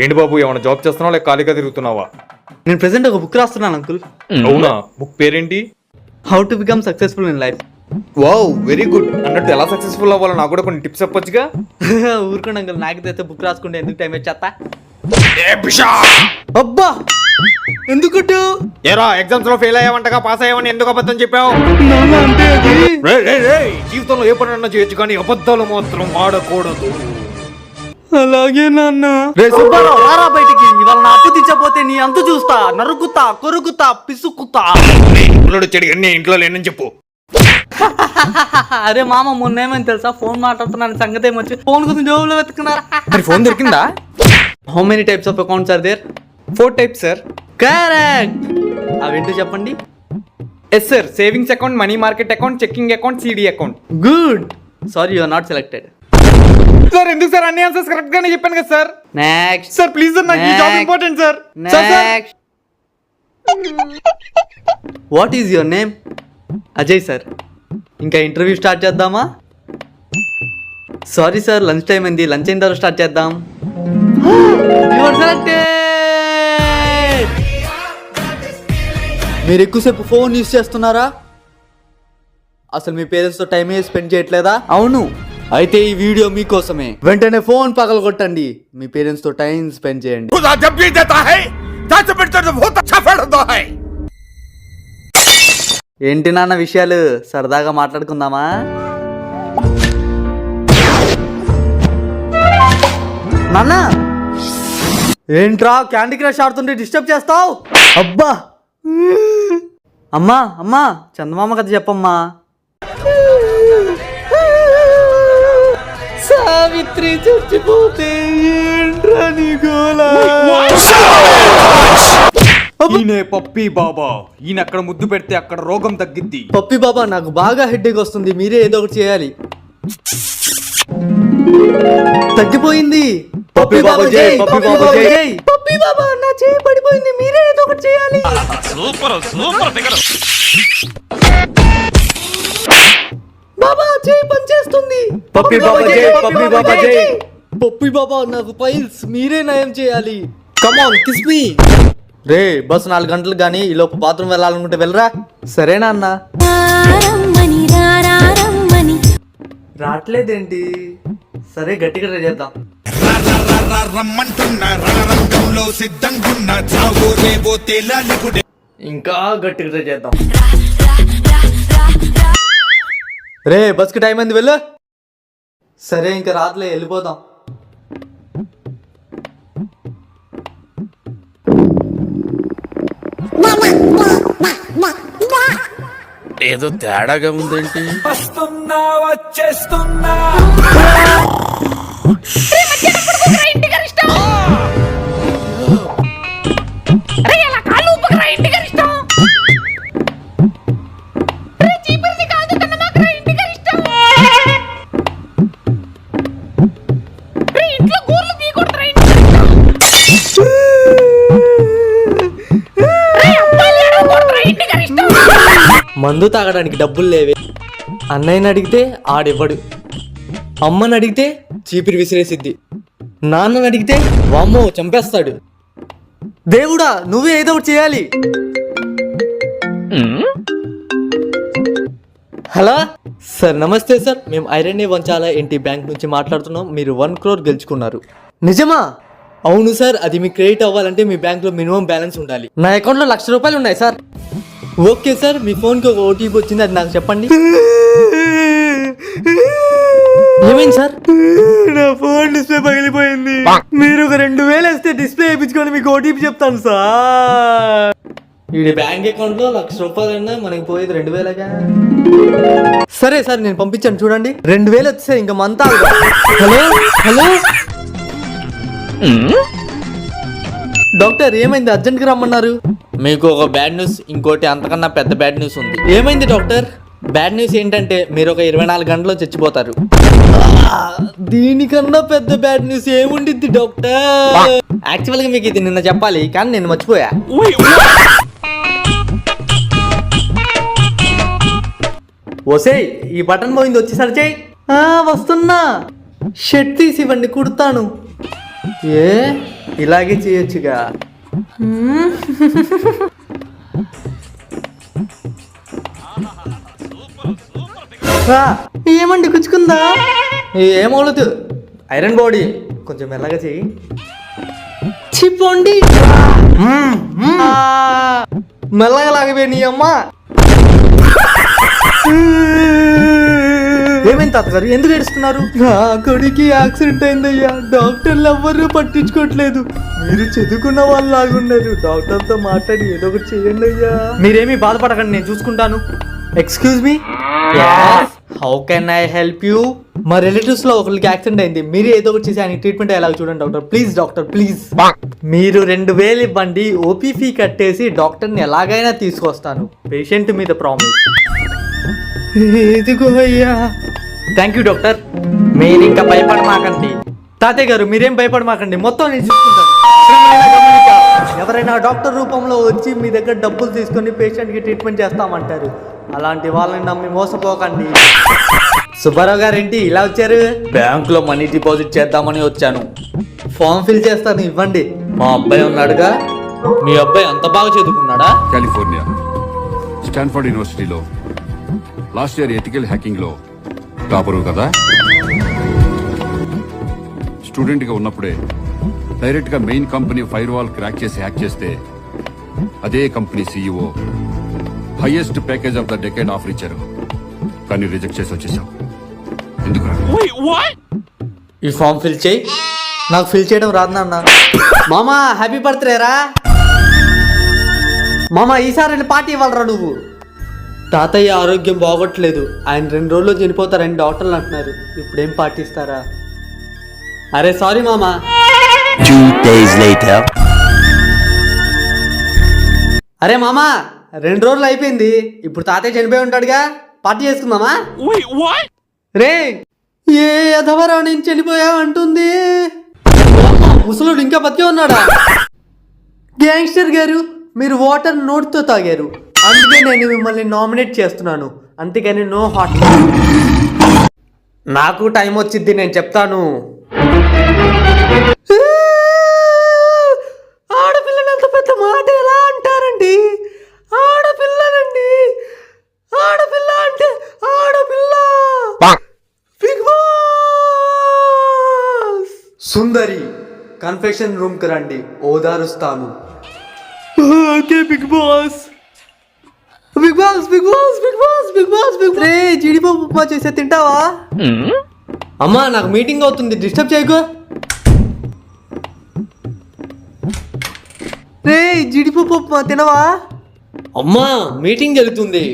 ఏంటి బాబు ఏమైనా జాబ్ చేస్తున్నావా లేక ఖాళీగా తిరుగుతున్నావా? నేను ప్రెసెంట్ ఒక బుక్ రాస్తున్నాను అంకుల్. అవునా? బుక్ పేరేంటి? How to become successful in life. Wow, very good. అన్నట్టు ఎలా సక్సెస్ఫుల్ అవ్వాలో నాకు కూడా కొన్ని టిప్స్ చెప్పొచ్చుగా. ఊరుకోండి అంకుల్, నాకు తెస్తే బుక్ రాసుకుంటే ఎందుకు టైం వచ్చేస్తా. ఏ పిషా! అబ్బా ఎందుకు ఏరా ఎగ్జామ్స్ లో ఫెయిల్ అయ్యావంటగా, పాస్ అయ్యావని ఎందుకు అబద్ధం చెప్పావు? అంటే అది జీవితంలో ఏ పనన్నా చేయొచ్చు కానీ అబద్ధాలు మాత్రం ఆడకూడదు. అలాగే నాన్న. రే సుబ్బారావు రారా బయటికి, ఇవాళ నా అప్పు తెచ్చపోతే నీ అంతు చూస్తా, నరుకుతా, కొరుకుతా, పిసుకుతా. చెడి అన్ని ఇంట్లో లేనని చెప్పు. అరే మామ, మొన్న ఏమని తెలుసా, ఫోన్ మాట్లాడుతున్నాను సంగతి ఏమొచ్చి ఫోన్ కోసం జోబులో వెతుకున్నారా? ఫోన్ దొరికిందా? How many types of accounts are there? 4 types sir. Correct. అవేంటో చెప్పండి. Yes sir, savings account, money market account, checking account, CD account. Good. Sorry you are not selected. Sir ఎందుకు sir అన్ని answers correct గానే చెప్పాను కదా sir. Next sir please sir, నాకు ఈ job important sir. Next. What is your name? Ajay sir. ఇంకా interview start చేద్దామా? Sorry sir, lunch time అయింది, లంచ్ అయిన తర్వాత స్టార్ట్ చేద్దాం. You are selected. మీరు ఎక్కువసేపు ఫోన్ యూజ్ చేస్తున్నారా? అసలు మీ పేరెంట్స్తో టైమే స్పెండ్ చేయట్లేదా? అవును, అయితే ఈ వీడియో మీకోసమే. వెంటనే ఫోన్ పగలగొట్టండి, మీ పేరెంట్స్తో టైం స్పెండ్ చేయండి. ఏంటి నాన్న విషయాలు, సరదాగా మాట్లాడుకుందామా? నాన్న ఏంట్రా క్యాండీ క్రష్ ఆడుతుంటే డిస్టర్బ్ చేస్తావు? అబ్బా అమ్మా అమ్మా, చందమామ కథ చెప్పమ్మా. సావిత్రి చచ్చిపోతే ఏంట్రా నీ గోలా? ఈయనే పప్పీ బాబా. ఈయన అక్కడ ముద్దు పెడితే అక్కడ రోగం తగ్గిద్ది. పప్పీ బాబా, నాకు బాగా హెడ్ఏక్ వస్తుంది, మీరే ఏదో ఒకటి చేయాలి. తగ్గిపోయింది. పప్పీ బాబా జై, పప్పీ బాబా జై. పప్పీ బాబా, నా చేయి పడిపోయింది, మీరే ఏదో ఒకటి చేయాలి. Super super figure. బాబా చేయి పనిచేస్తుంది. పప్పీ బాబా జై, పప్పీ బాబా జై. పప్పీ బాబా, నాకు పైల్స్, మీరే నయం చేయాలి. Come on kiss me. Ray bus 4 గంటలు గానీ ఈ లోపు బాత్రూమ్ వెళ్ళాలనుకుంటే వెళ్ళరా. సరేనా అన్న? రావట్లేదేంటి? సరే గట్టిగా ట్రై చేద్దాం. ఇంకా గట్టిగా ట్రై చేద్దాం. రే బస్కి టైం అయింది, వెళ్ళు. సరే ఇంకా రాత్లే, వెళ్ళిపోదాం. ఏదో తేడాగా ఉందేంటి? వస్తున్నా వచ్చేస్తున్నా. మందు తాగడానికి డబ్బులు లేవే. అన్నయ్యని అడిగితే ఆడివ్వడు, అమ్మని అడిగితే చీపిరి విసిరేసిద్ది, నాన్నని అడిగితే వామ్మో చంపేస్తాడు. దేవుడా, నువ్వే ఏదో ఒకటి చేయాలి. హలో సార్, నమస్తే సార్, మేము ఐరన్ వంచాల ఎన్టీ బ్యాంక్ నుంచి మాట్లాడుతున్నాం. మీరు 1 crore గెలుచుకున్నారు. నిజమా? అవును సార్, అది మీకు క్రెడిట్ అవ్వాలంటే మీ బ్యాంక్లో మినిమం బ్యాలెన్స్ ఉండాలి. నా అకౌంట్లో 1,00,000 రూపాయలు ఉన్నాయి సార్. ఓకే సార్, మీ ఫోన్కి ఒక ఓటీపీ వచ్చింది, అది నాకు చెప్పండి. ఏమైంది సార్? నా ఫోన్ డిస్ప్లే పగిలిపోయింది. మీరు ఒక 2,000 వేస్తే డిస్ప్లే వేయించుకొని మీకు ఓటీపీ చెప్తాను సార్. ఈ బ్యాంక్ అకౌంట్ లో 1,00,000 రూపాయలు మనకి పోయేది 2,000గా. సరే సార్, నేను పంపించాను చూడండి. 2,000 వచ్చేసాయి, ఇంకా మంతా. హలో హలో డాక్టర్, ఏమైంది? అర్జెంట్గా రమ్మన్నారు. మీకు ఒక బ్యాడ్ న్యూస్, ఇంకోటి అంతకన్నా పెద్ద బ్యాడ్ న్యూస్ ఉంది. ఏమైంది డాక్టర్? బ్యాడ్ న్యూస్ ఏంటంటే మీరు ఒక 24 గంటల్లో చచ్చిపోతారు. దీనికన్నా పెద్ద బ్యాడ్ న్యూస్ ఏముండిద్ది డాక్టర్? యాక్చువల్గా మీకు ఇది నిన్న చెప్పాలి, కానీ నేను మర్చిపోయా. ఓసేయ్, ఈ బటన్ పోయింది, వచ్చి సరిచేయి. వస్తున్నా. షర్ట్ తీసి ఇవ్వండి, కుడతాను. ఏ ఇలాగే చేయొచ్చుగా. ఏమండి గుచ్చుకుందా? ఏమవులదు, ఐరన్ బాడీ, కొంచెం మెల్లగా చెయ్యి. చిప్పండి, మెల్లగా లాగవే నీ అమ్మ. ఏమైంది తాతగారు, ఎందుకు ఏడుస్తున్నారు? నా కొడుకు యాక్సిడెంట్ అయిందయ్యా, డాక్టర్లు ఎవ్వరూ పట్టించుకోవట్లేదు. మీరు చదువుకున్న వాళ్ళు లాగున్నారు, డాక్టర్తో మాట్లాడి ఏదో ఒకటి చేయండి అయ్యా. మీరేమీ బాధపడకండి, నేను చూసుకుంటాను. Excuse me, how can I help you? మా రిలేటివ్స్ లో ఒకరికి యాక్సిడెంట్ అయింది, మీరు ఏదో ఒకటి చేసి ఆయన ట్రీట్మెంట్ అయ్యేలా చూడండి డాక్టర్. Please doctor please. మీరు 2000 ఇవ్వండి, ఓపీ ఫీ కట్టేసి డాక్టర్ని ఎలాగైనా తీసుకొస్తాను. పేషెంట్ మీద ప్రామిస్. ఇదిగో అయ్యా. Thank you doctor. మీరు ఇంకా భయపడమాకండి. తాతయ్య గారు మీరేం భయపడమాకండి, మొత్తం నేను చూసుకుంటాను. ఎవరైనా డాక్టర్ రూపంలో వచ్చి మీ దగ్గర డబ్బులు తీసుకొని పేషెంట్కి ట్రీట్మెంట్ చేస్తామంటారు, అలాంటి వాళ్ళని నమ్మి మోసపోకండి. సుబ్బారావు గారు ఏంటి ఇలా వచ్చారు? బ్యాంకులో మనీ డిపాజిట్ చేద్దామని వచ్చాను. ఫామ్ ఫిల్ చేస్తాను, ఇవ్వండి. మా అబ్బాయి ఉన్నాడుగా. మీ అబ్బాయి అంత బాగా చదువుకున్నాడా? కాలిఫోర్నియా స్టాన్ఫర్డ్ యూనివర్సిటీలో లాస్ట్ ఇయర్ ఎథికల్ హ్యాకింగ్ లో టాపరు కదా. స్టూడెంట్ గా ఉన్నప్పుడే డైరెక్ట్ గా main company fire wall crack చేసి హ్యాక్ చేస్తే అదే company CEO highest package of the decade offer ఇచ్చారు, కానీ రిజెక్ట్ చేసి వచ్చేసావు. ఎందుకు? ఈ ఫామ్ ఫిల్ చేయి. నాకు ఫిల్ చేయడం రాదు నాన్న. మామా హ్యాపీ బర్త్డే రా. మామా ఈసారి పార్టీ ఇవ్వాలరా నువ్వు. తాతయ్య ఆరోగ్యం బాగోట్లేదు, ఆయన 2 రోజుల్లో చనిపోతారని డాక్టర్లు అంటున్నారు. ఇప్పుడేం పాటిస్తారా? అరే సారీ మామా. 2 days later. అరే మామా 2 రోజులు అయిపోయింది, ఇప్పుడు తాతయ్య చనిపోయి ఉంటాడుగా, పార్టీ చేసుకుందామా? రే ఏ అధవరా నేను చనిపోయా అంటుంది. ముసలుడు ఇంకా బతికే ఉన్నాడా? గ్యాంగ్స్టర్ గారు మీరు వాటర్ నోట్తో తాగారు, అందుకే నేను మిమ్మల్ని నామినేట్ చేస్తున్నాను, అంతేగాని నో హాట్. నాకు టైం వచ్చింది, నేను చెప్తాను. ఆడపిల్లంత పెద్ద మాట ఎలా అంటారండి? ఆడపిల్లనండి, ఆడపిల్ల అంటే ఆడపిల్ల. Big Boss. Sundari confession room కి రండి, ఓదారుస్తాను. Okay Big Boss. Big Boss Big Boss Big Boss Big Boss Big రే జీడిపప్పు ఉప్మా చేసే తింటావా? అమ్మా నాకు మీటింగ్ అవుతుంది, డిస్టర్బ్ చేయకు. రే జీడిపప్పు ఉప్మా తినవా? అమ్మా మీటింగ్ జరుగుతుంది.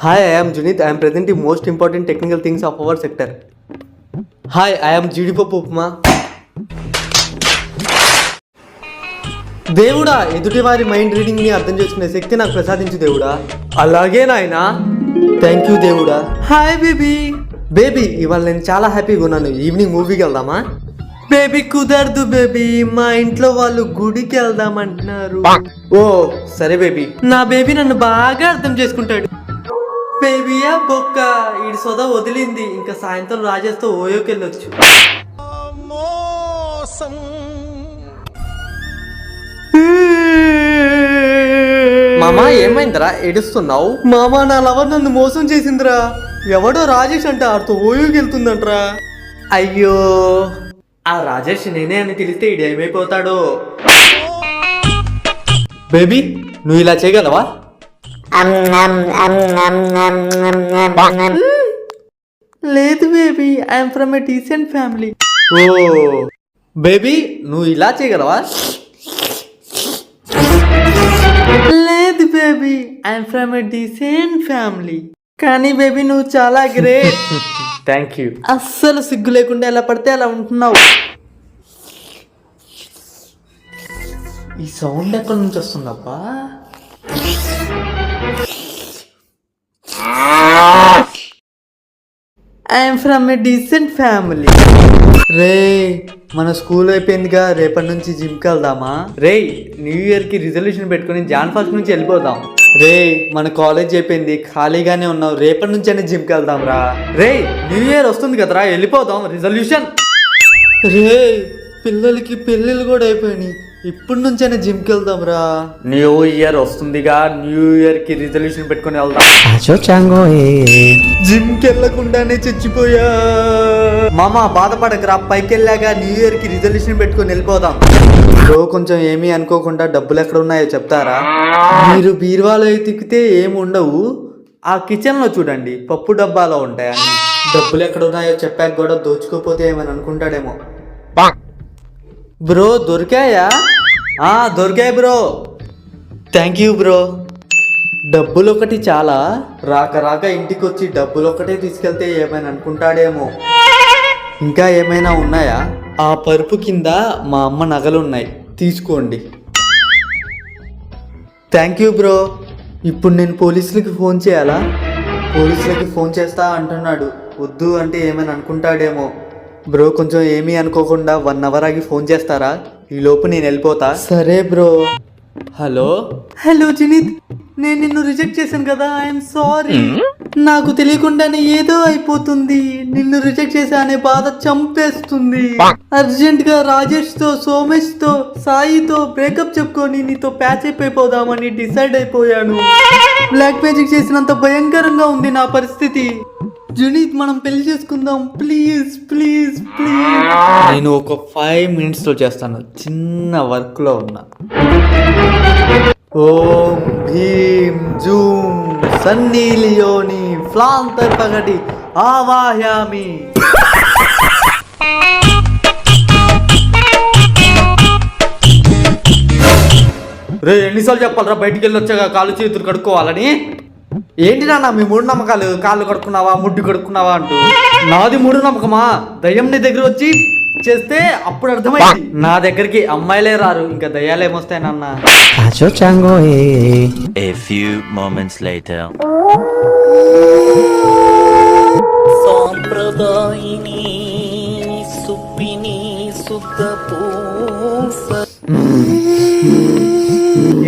Hi, I am Junit. I am presenting most important technical things of our sector. Hi, I am జీడిపప్పు ఉప్మా. దేవుడా, ఎదుటి వారి మైండ్ రీడింగ్ ని అర్థం చేసుకునే శక్తి నాకు ప్రసాదించు దేవుడా. అలాగే నాయనా, థ్యాంక్ యూ దేవుడా. Hi baby. బేబీ ఇవాళ నేను చాలా హ్యాపీగా ఉన్నాను, ఈవినింగ్ మూవీకి వెళ్దామా? బేబీ కుదరదు బేబీ, మా ఇంట్లో వాళ్ళు గుడికి వెళ్దామంటున్నారు. ఓ సరే బేబీ. నా బేబీ నన్ను బాగా అర్థం చేసుకుంటాడు. బేబీయా బొక్క, ఈడి సొద వదిలింది, ఇంకా సాయంత్రం రాజేస్తో ఓయోకి వెళ్ళొచ్చు. మామా ఏమైందిరా ఏడుస్తున్నావు? మామా నా లవర్ నన్ను మోసం చేసిందిరా. ఎవడో రాజేష్ అంట, ఆడితో ఓయోకి వెళ్తుందంట్రా. అయ్యో ఆ రాజేష్ నేనే అని తెలిస్తే ఈడు ఏమైపోతాడో. బేబీ నువ్వు ఇలా చేయగలవా? లేదు baby, I'm from a decent family. Oh baby నువ్వు ఇలా చేయగలవా? లేదు baby, I'm from a decent family. కానీ బేబీ నువ్వు చాలా గ్రేట్. Thank you. అస్సలు సిగ్గు లేకుండా ఎలా పడితే అలా ఉంటున్నావు. ఈ సౌండ్ ఎక్కడి నుంచి వస్తుందబ్బా? I'm from a decent family. రే మన స్కూల్ అయిపోయిందిగా, రేపటి నుంచి జిమ్కి వెళ్దామా? రే న్యూ ఇయర్ కి రిజల్యూషన్ పెట్టుకుని జాన్ ఫస్ట్ నుంచి వెళ్ళిపోదాం. రే మన కాలేజ్ అయిపోయింది, ఖాళీగానే ఉన్నావు, రేపటి నుంచైనా జిమ్కి వెళ్దాం రా. రే న్యూ ఇయర్ వస్తుంది కదరా, వెళ్ళిపోదాం. రిజల్యూషన్. రే పిల్లలకి పెళ్ళిళ్ళు కూడా అయిపోయినాయి, ఇప్పటి నుంచైనా జిమ్కి వెళ్దాం రా. న్యూ ఇయర్ వస్తుందిగా, న్యూ ఇయర్ కి రిజల్యూషన్ పెట్టుకుని వెళ్దాం. జిమ్కి వెళ్ళకుండానే చచ్చిపోయా. మామ బాధపడకరా, పైకి వెళ్ళాక న్యూ ఇయర్ కి రిజల్యూషన్ పెట్టుకుని వెళ్ళిపోదాం. బ్రో కొంచెం ఏమీ అనుకోకుండా డబ్బులు ఎక్కడ ఉన్నాయో చెప్తారా? మీరు బీరువాలో తిక్కితే ఏమి ఉండవు, ఆ కిచెన్ లో చూడండి పప్పు డబ్బాలో ఉంటాయని. డబ్బులు ఎక్కడ ఉన్నాయో చెప్పాక కూడా దోచుకోపోతే ఏమని అనుకుంటాడేమో. బ్రో దొరికాయా? దొరికాయి బ్రో. Thank you bro. డబ్బులు ఒకటి చాలా, రాక రాక ఇంటికి వచ్చి డబ్బులు ఒకటే తీసుకెళ్తే ఏమైనా అనుకుంటాడేమో. ఇంకా ఏమైనా ఉన్నాయా? ఆ పరుపు కింద మా అమ్మ నగలు ఉన్నాయి, తీసుకోండి. Thank you bro. ఇప్పుడు నేను పోలీసులకి ఫోన్ చేయాలా? పోలీసులకి ఫోన్ చేస్తా అంటున్నాడు, వద్దు అంటే ఏమైనా అనుకుంటాడేమో. బ్రో కొంచెం ఏమీ అనుకోకుండా 1 అవర్ ఆగి ఫోన్ చేస్తారా? ఈ లోపు నేను వెళ్ళిపోతా. సరే బ్రో. హలో హలో జినిత్, నేను నిన్ను రిజెక్ట్ చేశాను కదా, ఐఎమ్ సారీ. నాకు తెలియకుండానే ఏదో అయిపోతుంది, నిన్ను రిజెక్ట్ చేసా అనే బాధ చంపేస్తుంది. అర్జెంట్ గా రాజేష్ తో, సోమేష్ తో, సాయితో బ్రేకప్ చెప్పుకొని నీతో ప్యాచ్ అయిపోదామని డిసైడ్ అయిపోయాను. బ్లాక్ మ్యాజిక్ చేసినంత భయంకరంగా ఉంది నా పరిస్థితి. జునీత్ మనం పెళ్లి చేసుకుందాం, ప్లీజ్ ప్లీజ్ ప్లీజ్. నేను ఒక 5 minutes లో చేస్తాను, చిన్న వర్క్ లో ఉన్నా. ఓం భీం జూమ్ సన్నీ లియోని ఫ్లాంతర్ పగటి ఆవాహ్యామి. రే ఎన్నిసార్లు చెప్పాలరా బయటికి వెళ్ళి వచ్చాక కాళ్ళు చేతులు కడుక్కోవాలని? ఏంటి నాన్న మీ మూఢనమ్మకాలు, కాళ్ళు కడుక్కున్నావా ముడ్డు కడుక్కున్నావా అంటూ? నాది మూఢనమ్మకమా? దయ్యం నీ దగ్గర వచ్చి చేస్తే అప్పుడు అర్థమైంది. నా దగ్గరికి అమ్మాయిలే రారు, ఇంకా దయ్యాలేమొస్తాయి నాన్న. A few moments later.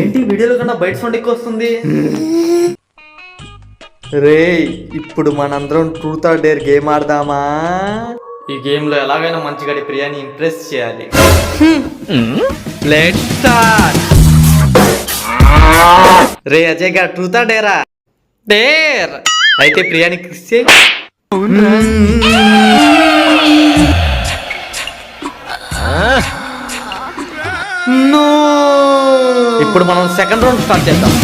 ఏంటి వీడియోలో కన్నా బయట సౌండ్ ఎక్కువ వస్తుంది? రే ఇప్పుడు మనందరం ట్రూత్ ఆర్ డేర్ గేమ్ ఆడదామా? ఈ గేమ్ లో ఎలాగైనా మంచిగా ప్రియాని ఇంప్రెస్ చేయాలి. Let's start. రే అజయ్ గారు ట్రూత్ ఆర్ డేరా? డేర్ అయితే ప్రియాని కిస్ చేయి. నో. ఇప్పుడు మనం సెకండ్ రౌండ్ స్టార్ట్ చేద్దాం.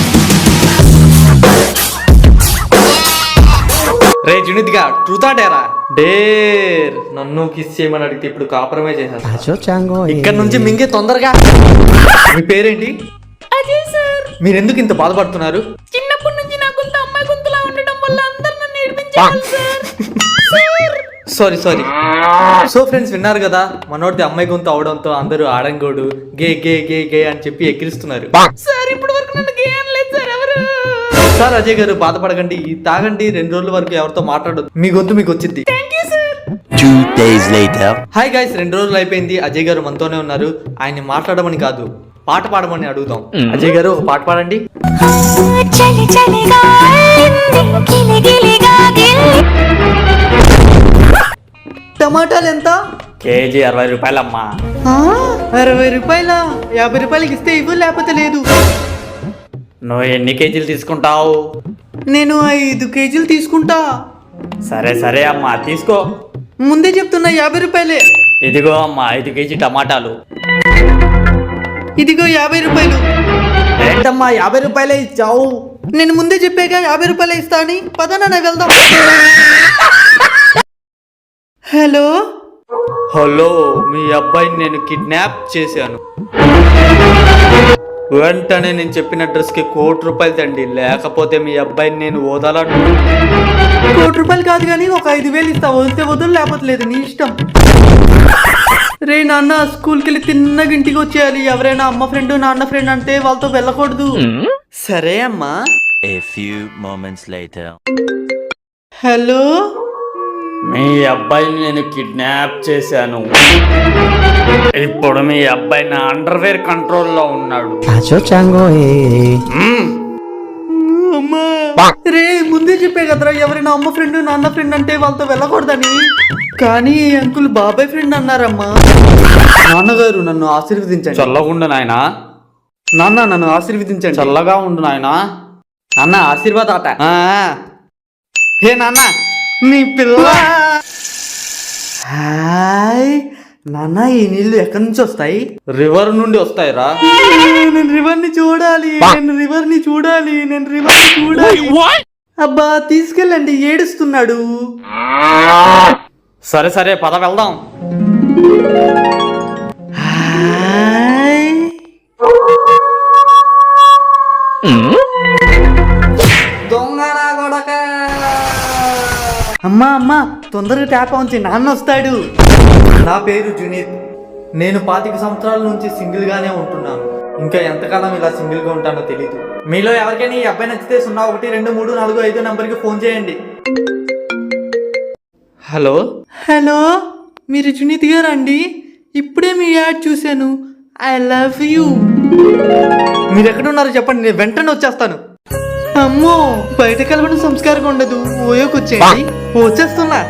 రే జునిత్ గా ట్రూత్ ఆర్ డేరా? డేర్. నన్ను కిస్ చేయమని అడిగితే ఇప్పుడు కాపురమే చేసేస్తా. ఇక్కడ నుంచి మింగే తొందరగా. మీ పేరేంటి? అజయ్ సార్. మీరెందుకు ఇంత బాధపడుతున్నారు? చిన్నప్పటి నుంచి నా గొంతు అమ్మాయి గొంతులా ఉండడం వల్ల అందరూ నన్ను ఏడిపించారు సార్. సారీ. సో ఫ్రెండ్స్ విన్నారు కదా, మనోడిది అమ్మాయి గొంతు అవడంతో అందరూ ఆడంగోడు గే గే గే గే అని చెప్పి ఎక్కిరిస్తున్నారు. సార్ ఇప్పుడు వరకు నన్ను గే అనలేదు సార్ ఎవరు. సార్ అజయ్ గారు బాధపడకండి, తాగండి, 2 రోజుల వరకు ఎవరితో మాట్లాడదు, మీ గొంతు మీకు వచ్చింది. 2 days later. హాయ్ గైస్, 2 రోజులు అయిపోయింది. అజయ్ గారు మనతోనే ఉన్నారు. ఆయన్ని మాట్లాడమని కాదు, పాట పాడమని అడుగుదాం. అజయ్ గారు ఒక పాట పాడండి. టమాటాలు ఎంత? కేజీ 60 రూపాయలమ్మా. 60 రూపాయలా? 50 రూపాయలకి ఇస్తే ఇవ్వు, లేకపోతే లేదు. నువ్వు ఎన్ని కేజీలు తీసుకుంటావు? నేను 5 కేజీలు తీసుకుంటా. సరే అమ్మా తీసుకో. ముందే చెప్తున్నా 50 రూపాయలే. ఇదిగో అమ్మా 5 కేజీ టమాటాలు. ఇదిగో 50 రూపాయలు. ఏంటమ్మా 50 రూపాయలే ఇచ్చావు? నేను ముందే చెప్పాక 50 రూపాయలే ఇస్తా అని. పదనా వెళ్దాం. హలో మీ అబ్బాయిని నేను కిడ్నాప్ చేశాను. వెంటనే నేను చెప్పిన అడ్రస్ కి 1 కోటి రూపాయలు తండి, లేకపోతే మీ అబ్బాయిని నేను వదలను. 1 కోటి రూపాయలు కాదు కానీ ఒక 5,000 ఇస్తా, వదిలితే వదులు, లేకపోతే లేదు, నీ ఇష్టం. రే నాన్న స్కూల్కి వెళ్ళి తిన్నగా ఇంటికి వచ్చేయాలి. ఎవరైనా అమ్మ ఫ్రెండ్ నాన్న ఫ్రెండ్ అంటే వాళ్ళతో వెళ్ళకూడదు. సరే అమ్మా. A few moments later. Hello, మీ అబ్బాయిని నేను కిడ్నాప్ చేశాను. ఇప్పుడు మీ అబ్బాయి నా అండర్వేర్ కంట్రోల్లో ఉన్నాడు. రే ముందే చెప్పే కదరా ఎవరైనా అమ్మ ఫ్రెండ్ నాన్న ఫ్రెండ్ అంటే వాళ్ళతో వెళ్ళకూడదని. కానీ అంకుల్ బాబాయ్ ఫ్రెండ్ అన్నారమ్మా. నాన్నగారు నన్ను ఆశీర్వదించండి. చల్లగా ఉండు నాయనా. నాన్న నన్ను ఆశీర్వదించండి. చల్లగా ఉండు నాయనా. నాన్న ఆశీర్వాదాట. హే నాన్న నీ పిల్ల. హాయ్ నాన్న ఈ నీళ్లు ఎక్కడి నుంచి వస్తాయి? రివర్ నుండి వస్తాయిరా. నేను రివర్ ని చూడాలి, నేను రివర్ ని చూడాలి, నేను రివర్ ని చూడాలి. అబ్బా తీసుకెళ్ళండి, ఏడుస్తున్నాడు. సరే సరే పద వెళ్దాం. హాయ్ దొంగనా కొడక. అమ్మా అమ్మా తొందరగా ట్యాప్ ఆన్ చేయి, నాన్న వస్తాడు. నా పేరు జునీద్. నేను 25 సంవత్సరాల నుంచి సింగిల్ గానే ఉంటున్నాను. ఇంకా ఎంతకాలం ఇలా సింగిల్ గా ఉంటానో తెలీదు. మీలో ఎవరికైనా ఈ అబ్బాయి నచ్చితే 012345 నంబర్కి ఫోన్ చేయండి. హలో హలో, మీరు జునీద్ గారు అండి? ఇప్పుడే మీ యాడ్ చూశాను. I love you. మీరు ఎక్కడున్నారో చెప్పండి, నేను వెంటనే వచ్చేస్తాను. అమ్మో బయట కలవడం సంస్కారంగా ఉండదు. ఓయోకి వచ్చేయండి. వచ్చేస్తున్నా.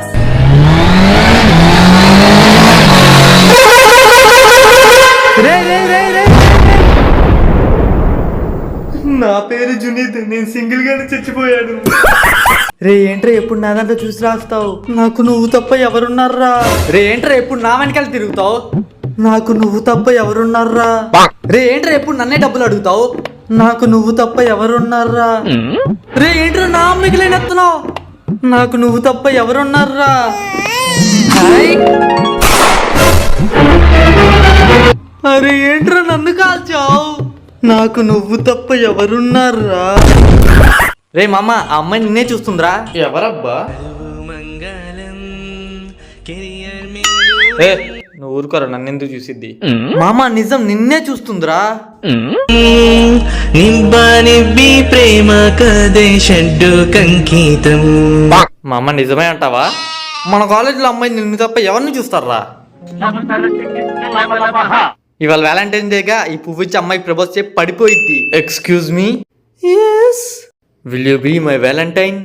రే రే రే రే, నా పేరు జునీద్, నేను సింగిల్ గానే చచ్చిపోయాను. రే ఏంట్రా ఎప్పుడు నా దాంట్లో చూసి రాస్తావు? నాకు నువ్వు తప్ప ఎవరున్నారా? రే ఏంట్రా ఎప్పుడు నా వెనకాల తిరుగుతావు? నాకు నువ్వు తప్ప ఎవరున్నారా? రే ఏంట్రా ఎప్పుడు నన్నే డబ్బులు అడుగుతావు? నాకు నువ్వు తప్ప ఎవరున్నారా? రే ఏంట్రా నా మిగిలినెత్తున్నావు? నాకు నువ్వు తప్ప ఎవరున్నారా? అరే ఏంట్రా నన్ను కాల్చావు? నాకు నువ్వు తప్ప ఎవరున్నారా? రే మామ ఆ అమ్మాయి నిన్నే చూస్తుందిరా. ఎవరబ్బా? ఏ నువ్వు ఊరుకోరా, నన్ను ఎందుకు చూసిద్ది? మామ నిజం నిన్నే చూస్తుందిరా. ప్రేమ కదే షడ్డు కంకితం. మామ నిజమే అంటావా? మన కాలేజీలో అమ్మాయి నిన్ను తప్ప ఎవరిని చూస్తారా? ఇవాళ వ్యాలంటైన్ డేగా ఈ పువ్వు ఇచ్చి అమ్మాయికి ప్రపోజ్ చేసి పడిపోయిద్ది. Excuse me, yes, will you be my valentine?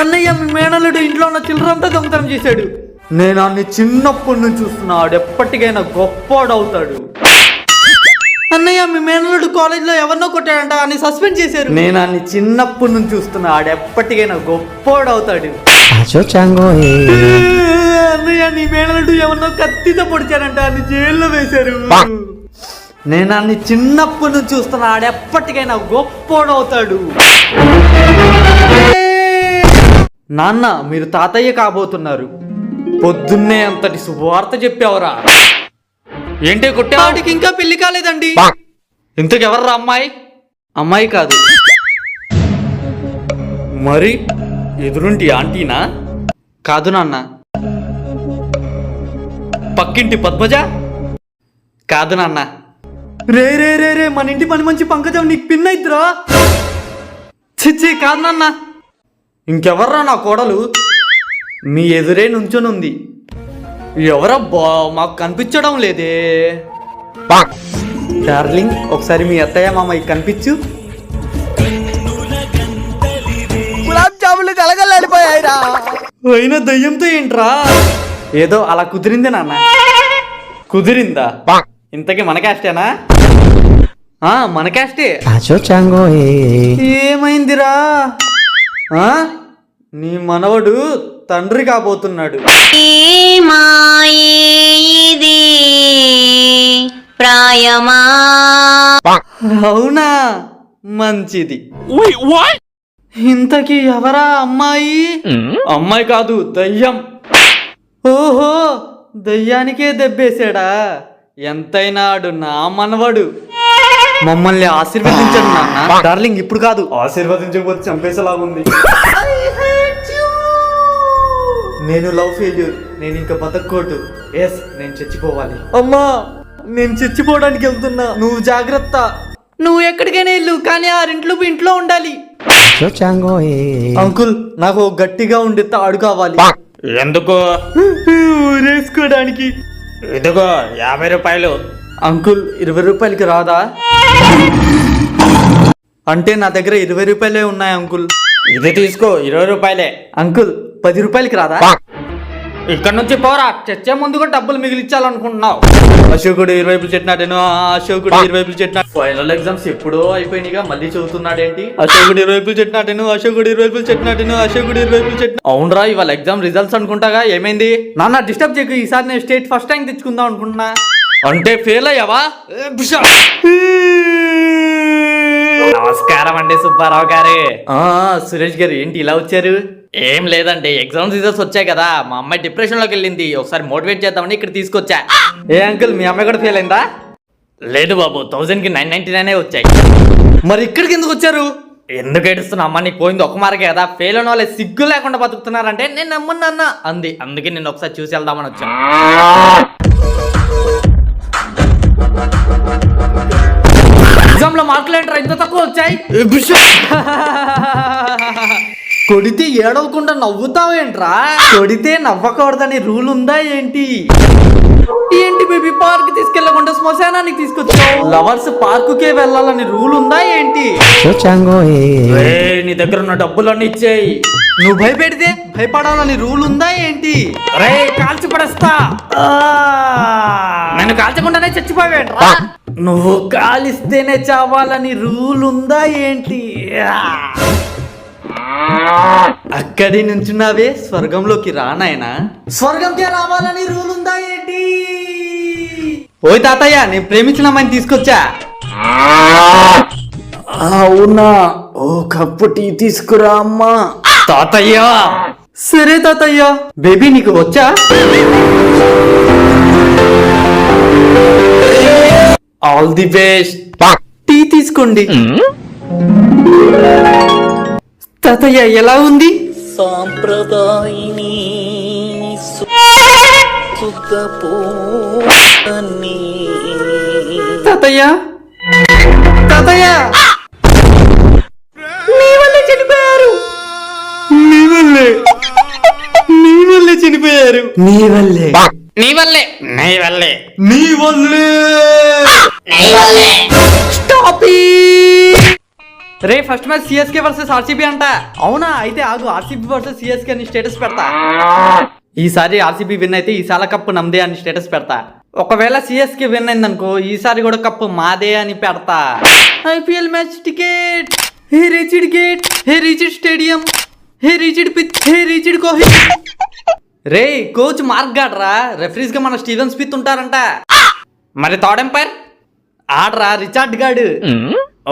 అన్నయ్య మీ మేనల్లుడు ఇంట్లో ఉన్న చిల్లరంతా దొంగతనం చేశాడు. నేను అన్ని చిన్నప్పటి నుంచి చూస్తున్నా, ఆడు ఎప్పటికైనా గొప్పోడవుతాడు. అన్నయ్య మీ మేనల్లుడు కాలేజ్ లో ఎవరినో కొట్టాడంట, అని సస్పెండ్ చేశారు. నేను అన్ని చిన్నప్పటి నుంచి చూస్తున్నా, ఆడు ఎప్పటికైనా గొప్పోడవుతాడు. అన్నయ్య నీ మేనల్లుడు ఎవరినో కత్తితో పొడిచాడంట, అని జైల్లో వేశారు. నేను అన్ని చిన్నప్పటి నుంచి చూస్తున్నా, ఆడెప్పటికైనా గొప్పోడవుతాడు. నాన్న మీరు తాతయ్య కాబోతున్నారు. పొద్దున్నే అంతటి శుభవార్త చెప్పావరా? ఏంటి కొట్టేవాడికి ఇంకా పెళ్లి కాలేదండి. ఇంతకెవర్రా అమ్మాయి? అమ్మాయి కాదు మరి ఎదురుంటి ఆంటీనా? కాదు నాన్న. పక్కింటి పద్మజ? కాదు నాన్న. రే రే రే రే మన ఇంటి పని మంచి పంకజం నీకు పిన్నైద్రా. చిచ్చి కాదు నాన్న. ఇంకెవర్రా నా కోడలు? మీ ఎదురే నుంచొని ఉంది. ఎవరబ్బా మాకు కనిపించడం లేదే. డార్లింగ్ ఒకసారి మీ అత్తయ్య మామయ్య కనిపించు. గులాబ్ జాములు కలగలాడిపోయాయిరా. అయినా దయ్యంతో ఏంట్రా? ఏదో అలా కుదిరింది నాన్న. కుదిరిందా? ఇంతకీ మన క్యాస్టేనా? మన క్యాస్టే. ఏమైందిరా? నీ మనవడు తండ్రి కాబోతున్నాడు. అవునా, మంచిది. ఇంతకీ ఎవరా అమ్మాయి? అమ్మాయి కాదు దయ్యం. ఓహో దయ్యానికే దెబ్బేశాడా? ఎంతైనా ఆడు నా మనవడు. మమ్మల్ని ఆశీర్వదించండి నాన్న. డార్లింగ్ ఇప్పుడు కాదు, ఆశీర్వదించకపోతే చంపేసేలాగుంది. నేను లవ్ ఫెయిల్యూర్, నేను ఇంకా బతకూడదు. ఎస్ నేను చచ్చిపోవాలి. అమ్మా నేను చచ్చిపోవడానికి వెళ్తున్నా, నువ్వు జాగ్రత్త. నువ్వు ఎక్కడికైనా వెళ్ళు, కానీ ఆ ఇంట్లో ఉండాలి. అంకుల్ నాకు గట్టిగా ఉండే తాడు కావాలి. ఎందుకు? ఊరేసుకోవడానికి. ఇదిగో 50 రూపాయలు. అంకుల్ 20 రూపాయలకి రాదా? అంటే నా దగ్గర 20 రూపాయలే ఉన్నాయి అంకుల్. ఇది తీసుకో 20 రూపాయలే. అంకుల్ 10 రూపాయలకి రాదా? ఇక్కడ నుంచి పోరా, చచ్చే ముందు కూడా డబ్బులు మిగిలించాలనుకుంటున్నావు. అశోకుడు 20 రూపాయలు చెట్టినాడేను. అశోకుడు 20 రూపాయలు చెట్టినా. ఫైనల్ ఎగ్జామ్స్ ఎప్పుడో అయిపోయినాయిగా మళ్ళీ చదువుతున్నాడేంటి? అశోకుడు 20 రూపాయలు చెట్టినాడేను. అశోకుడు 20 రూపాయలు చెట్టినాడేను. అశోకుడు 20 రూపాయలు చెట్టిన. అవునరా, ఇవాళ ఎగ్జామ్ రిజల్ట్స్ అనుకుంటాగా. ఏమైంది? నాన్న డిస్టర్బ్ చేయకు, ఈసారి నేను స్టేట్ ఫస్ట్ ర్యాంక్ తెచ్చుకుందాం అనుకుంటున్నా. అంటే ఫెయిల్ అయ్యావా? నమస్కారం అండి సుబ్బారావు గారు. సురేష్ గారు ఏంటి ఇలా వచ్చారు? ఏం లేదండి, ఎగ్జామ్స్ రిజల్ట్స్ వచ్చాయి కదా, మా అమ్మాయి డిప్రెషన్ లోకి వెళ్ళింది, ఒకసారి మోటివేట్ చేద్దామని ఇక్కడ తీసుకొచ్చా. ఏ అంకుల్, మీ అమ్మాయి కూడా ఫెయిల్ అయిందా? లేదు బాబు, 1000కి 999 వచ్చాయి. మరి ఇక్కడికి ఎందుకు వచ్చారు? ఎందుకు ఏడుస్తున్నా అమ్మ, నీకు పోయింది ఒక మార్కే కదా, ఫెయిల్ అయిన వాళ్ళే సిగ్గు లేకుండా బతుకుతున్నారంటే నేను నమ్మన్నా అంది. అందుకే నేను ఒకసారి చూసి వెళ్దామని వచ్చాను. ఎగ్జామ్ లో మార్కులు ఏంటారా ఇంత తక్కువ వచ్చాయి? కొడితే ఏడవకుండా నవ్వుతావేంట్రా? కొడితే నవ్వకూడదని రూల్ ఉందా ఏంటి? ఏంటి బేబీ, పార్క్ తీసుకెళ్లకుండా శ్మశానానికి తీసుకొచ్చావు? లవర్స్ పార్కుకే వెళ్ళాలని రూల్ ఉందా ఏంటి? నీ దగ్గర ఉన్న డబ్బులన్నీ ఇచ్చేయి. నువ్వు భయపెడితే భయపడాలని రూల్ ఉందా ఏంటి? రే, కాల్చి పడేస్తా. నన్ను కాల్చకుండానే చచ్చిపోయావేంట్రా? నువ్వు కాలిస్తేనే చావాలని రూల్ ఉందా ఏంటి? అక్కడి నుంచున్నావే, స్వర్గంలోకి రానాయనా. స్వర్గంకే రావాలని రూల్ ఉందా ఏంటి? ఓయ్ తాతయ్య, నేను ప్రేమించిన అమ్మాయిని తీసుకొచ్చా. అవునా, ఓ కప్పు టీ తీసుకురా అమ్మా. తాతయ్య. సరే తాతయ్య. బేబీ నీకు వచ్చా? All the best. టీ తీసుకోండి. తాతయ్య ఎలా ఉంది? సాంప్రదాయిని తాతయ్య, తాతయ్య, మీ వల్లే చనిపోయారు. మీ వల్లే, మీ వల్లే చనిపోయారు. మీ వల్లే, నీ వల్లే, నీ వల్లే, మీ వల్లే. స్టాప్. రే, first match CSK versus RCB అంట. అవునా, అయితే ఆగు, ఆర్సీబీ వర్సెస్ సిఎస్కే అని స్టేటస్ పెడతా. ఈసారి ఆర్సీబీ విన్ అయితే ఈసారి కప్పు నమ్దే అని స్టేటస్ పెడతా. ఒకవేళ సిఎస్కే విన్ అయింది అనుకో, ఈసారి కూడా కప్పు మాదే అని పెడతా. IPL match ticket. Hey reached gate, hey reached stadium, hey reached pitch, hey reached Kohli. రే, కోచ్ మార్క్ గాడ్రా, రెఫరీస్ గా మన స్టీవెన్ స్మిత్ ఉంటారంట. మరి థర్డ్ ఎంపైర్ ఆడరా రిచార్డ్ గాడు.